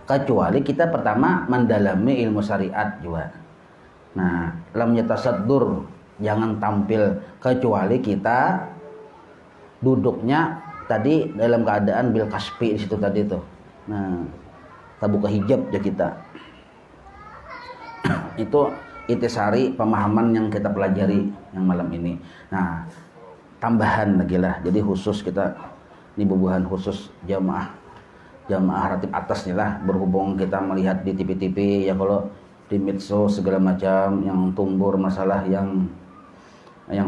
kecuali kita pertama mendalami ilmu syariat juga. Nah, lam yatasaddur jangan tampil kecuali kita duduknya tadi dalam keadaan bil kaspi di situ tadi tuh. Nah, kita buka hijab ya kita. Itu intisari pemahaman yang kita pelajari yang malam ini. Nah, tambahan lagi lah. Jadi khusus kita ini bubuhan khusus jamaah ratib atas nih lah berhubung kita melihat di TV ya kalau di medsos segala macam yang tumbur masalah yang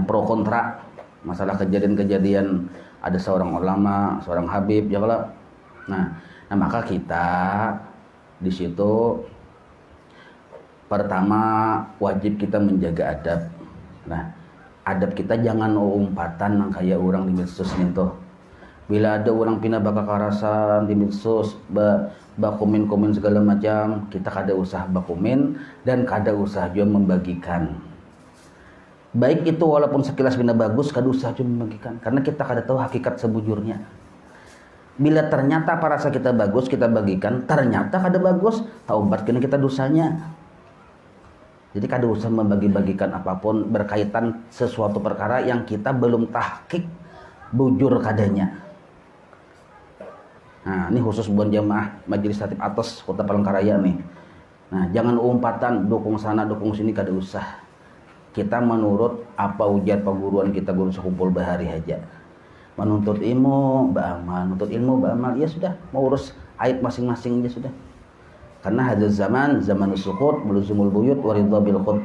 pro kontra masalah kejadian-kejadian ada seorang ulama seorang habib ya kalau nah maka kita di situ pertama wajib kita menjaga adab. Nah adab kita jangan umpatan kayak orang di medsos nih tuh. Bila ada orang pindah bakal karasan di medsos bakumin segala macam kita kada usah bakumin dan kada usah juga membagikan Baik itu walaupun sekilas bina bagus kada usah cuma bagikan, karena kita kada tahu hakikat sebujurnya. Bila ternyata parasa kita bagus kita bagikan, ternyata kada bagus, taubatkan kita dosanya. Jadi kada usah membagi-bagikan apapun berkaitan sesuatu perkara yang kita belum tahqiq bujur kadanya. Nah, ini khusus buat jamaah Majelis Tatib Atas Kota Palangkaraya nih. Nah, jangan umpatan dukung sana dukung sini, kada usah. Kita menurut apa ujar perguruan kita, guru sekumpul bahari aja. Menuntut ilmu ba'amal, menuntut ilmu ba'amal, ya sudah, mau urus aib masing-masing aja sudah. Karena hadzal zaman zamanus sukut beluzumul buyut waridha bil khut.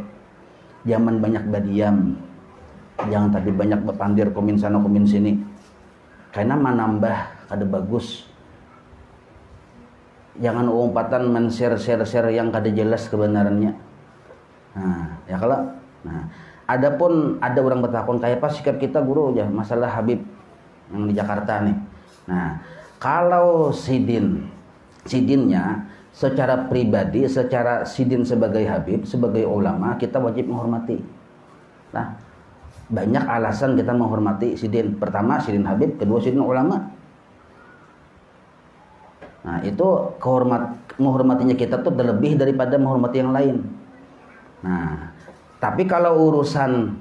Zaman banyak berdiam, jangan tadi banyak berpandir komin sana komin sini. Karena menambah kada bagus. Jangan umpatan men-share yang kada jelas kebenarannya. Nah, ya kalau adapun ada orang bertakon kayak apa sikap kita guru aja masalah Habib yang di Jakarta nih. Nah, kalau sidinnya secara pribadi, secara sidin sebagai Habib, sebagai ulama, kita wajib menghormati. Nah, banyak alasan kita menghormati sidin. Pertama, sidin Habib, kedua sidin ulama. Nah, itu menghormatinya kita tuh lebih daripada menghormati yang lain. Nah, tapi kalau urusan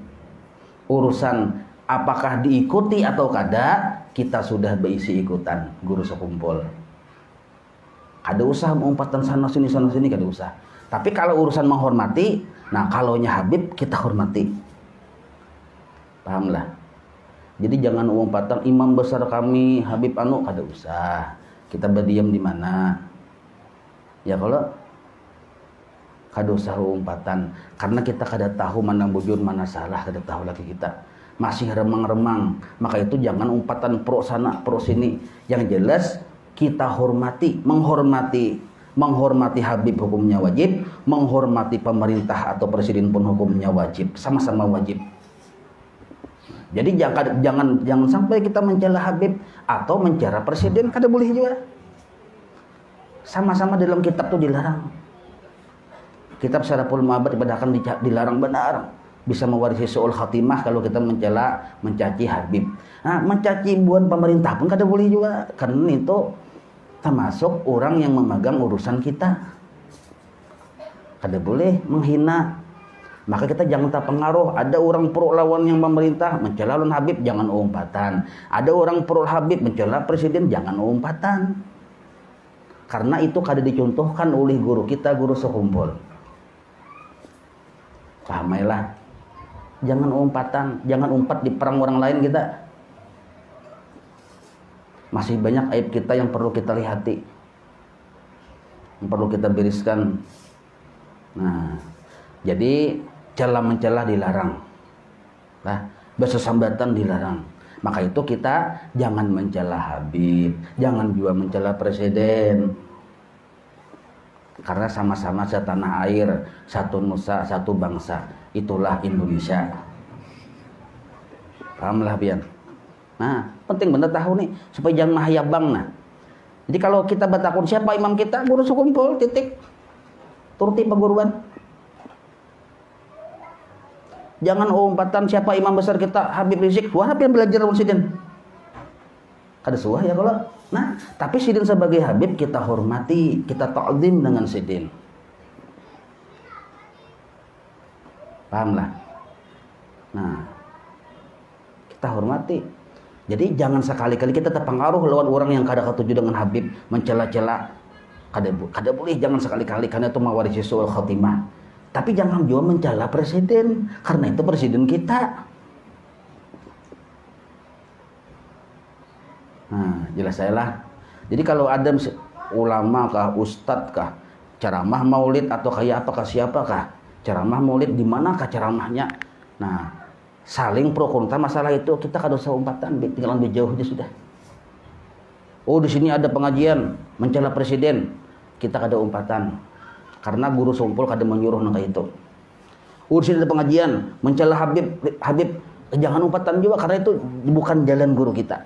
apakah diikuti atau kada, kita sudah berisi ikutan guru sekumpul. Kada usah mengumpatan sana sini kada usah. Tapi kalau urusan menghormati, nah kalaunya Habib kita hormati. Pahamlah. Jadi jangan umpatan imam besar kami Habib anu, kada usah. Kita berdiam di mana? Ya kalau kada usah umpatan, karena kita kada tahu mana bujur mana salah, kada tahu lagi kita. Masih remang-remang, maka itu jangan umpatan pro sana pro sini. Yang jelas kita menghormati Habib hukumnya wajib, menghormati pemerintah atau presiden pun hukumnya wajib, sama-sama wajib. Jadi jangan sampai kita mencela Habib atau mencela presiden, kada boleh juga. Sama-sama dalam kitab itu dilarang. Kitab Syaraful Ma'bad bahkan dilarang benar. Bisa mewarisi su'ul khatimah kalau kita mencaci Habib. Nah, mencaci buan pemerintah pun kada boleh juga, karena itu termasuk orang yang memegang urusan kita. Kada boleh menghina. Maka kita jangan terpengaruh. Ada orang pro lawan yang pemerintah mencela lawan Habib, jangan umpatan. Ada orang pro Habib mencela presiden, jangan umpatan. Karena itu kada dicontohkan oleh guru kita, guru sekumpul. Pahamailah. Jangan umpatan, jangan umpat di perang orang lain kita. Masih banyak aib kita yang perlu kita lihati, yang perlu kita bereskan. Nah, jadi mencela dilarang. Nah, bersesambatan dilarang. Maka itu kita jangan mencela Habib, jangan juga mencela presiden. Karena sama-sama setanah air, satu nusa, satu bangsa. Itulah Indonesia. Pahamlah pian. Nah, penting bener tahu nih supaya jangan mahayabang. Nah, jadi kalau kita bertakun siapa imam kita, guru sekumpul, titik. Turuti perguruan. Jangan umpatan siapa imam besar kita, Habib Rizik. Wah, yang belajar sama sidin. Kada suah ya kalau. Nah, tapi sidin sebagai Habib kita hormati, kita ta'zim dengan sidin. Pahamlah. Nah, kita hormati. Jadi jangan sekali-kali kita terpengaruh lawan orang yang kada ketuju dengan Habib, mencela-cela. Kada boleh, jangan sekali-kali, karena itu mewarisi su'ul khatimah. Tapi jangan juga mencela presiden, karena itu presiden kita. Nah, jelas saya lah. Jadi kalau ada ulama kah, ustadz kah, ceramah maulid atau kayak apakah siapakah, ceramah maulid di manakah ceramahnya? Nah, saling pro kontra masalah itu kita kada usah umpatan, tinggal lebih jauh aja sudah. Oh, di sini ada pengajian mencela presiden, kita kada umpatan. Karena guru sekumpul kada menyuruh nang itu. Oh, di sini ada pengajian mencela Habib, jangan umpatan juga, karena itu bukan jalan guru kita.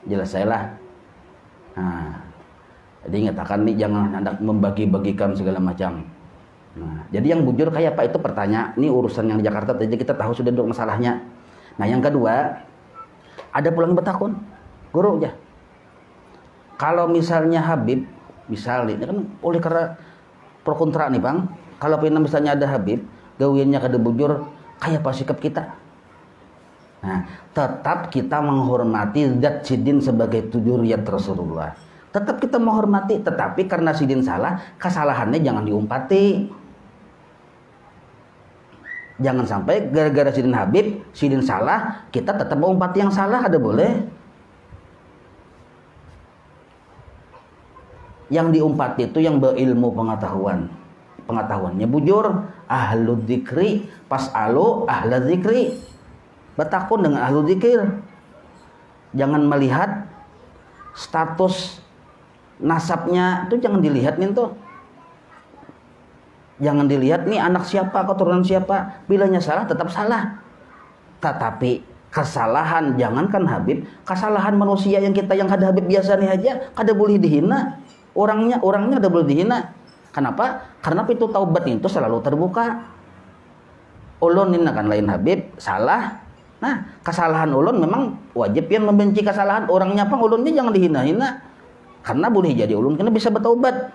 Jelas saya lah. Nah, jadi nyatakan nih jangan hendak membagi-bagikan segala macam. Nah, jadi yang bujur kayak apa itu pertanyaan. Ini urusan yang di Jakarta, jadi kita tahu sudah dulu masalahnya. Nah, yang kedua, ada pulang betakun, guru aja. Kalau misalnya Habib, misalnya, ini kan oleh karena pro kontra nih bang. Kalau misalnya ada Habib, gawiannya kada bujur, kayak apa sikap kita? Nah, tetap kita menghormati zat sidin sebagai dzurriyyat Rasulullah. Tetap kita menghormati, tetapi karena sidin salah, kesalahannya jangan diumpati. Jangan sampai gara-gara sidin Habib, sidin salah, kita tetap mengumpati yang salah, ada boleh? Yang diumpati itu yang berilmu pengetahuannya bujur. Ahlu dzikri pas'alu ahla dzikri, bertakun dengan ahlu dzikir. Jangan melihat status nasabnya itu, jangan dilihat nih tuh. Jangan dilihat nih anak siapa, keturunan siapa. Bilanya salah tetap salah, tetapi kesalahan jangankan Habib, kesalahan manusia yang kada Habib biasa nih aja kada boleh dihina. Orangnya ada boleh dihina. Kenapa? Karena pintu taubat itu selalu terbuka. Ulun ini kan lain Habib salah. Nah, kesalahan ulun memang wajib yang membenci kesalahan orangnya, apa ulunnya jangan dihina-hina. Karena boleh jadi ulun kena bisa bertaubat.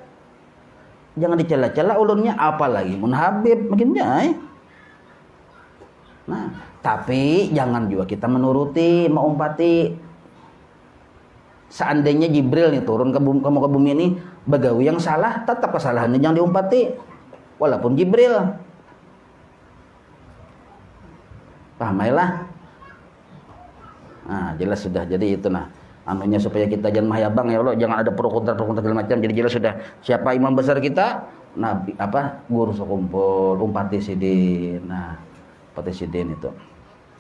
Jangan dicela-cela ulunnya, apalagi mun Habib makin jai. Nah, tapi jangan juga kita menuruti, mengumpati. Seandainya Jibril nih turun ke bumi ini bagawi yang salah, tetap kesalahannya jangan diumpati walaupun Jibril. Pahamailah. Nah, jelas sudah. Jadi itu nah anunya supaya kita jangan mahayabang ya Allah, jangan ada pro kontra segala macam. Jadi jelas sudah siapa imam besar kita, nabi apa guru sekumpul umpati sidin. Nah, umpati sidin itu.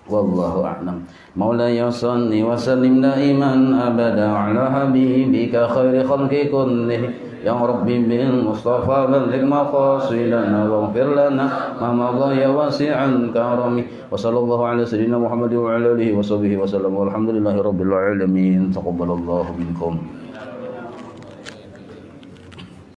Wallahu a'lam. Maulaya salli wa sallim daiman abada ala habibika khairi khalqi kullih. Ya Rabbi bil Mustafa balligh maqasidana waghfir lana ma madha ya wasi'an karami. Wa sallallahu ala sayyidina Muhammad wa ala alihi wa sahbihi wa sallam. Walhamdulillahi rabbil alamin. Taqabbalallahu minkum.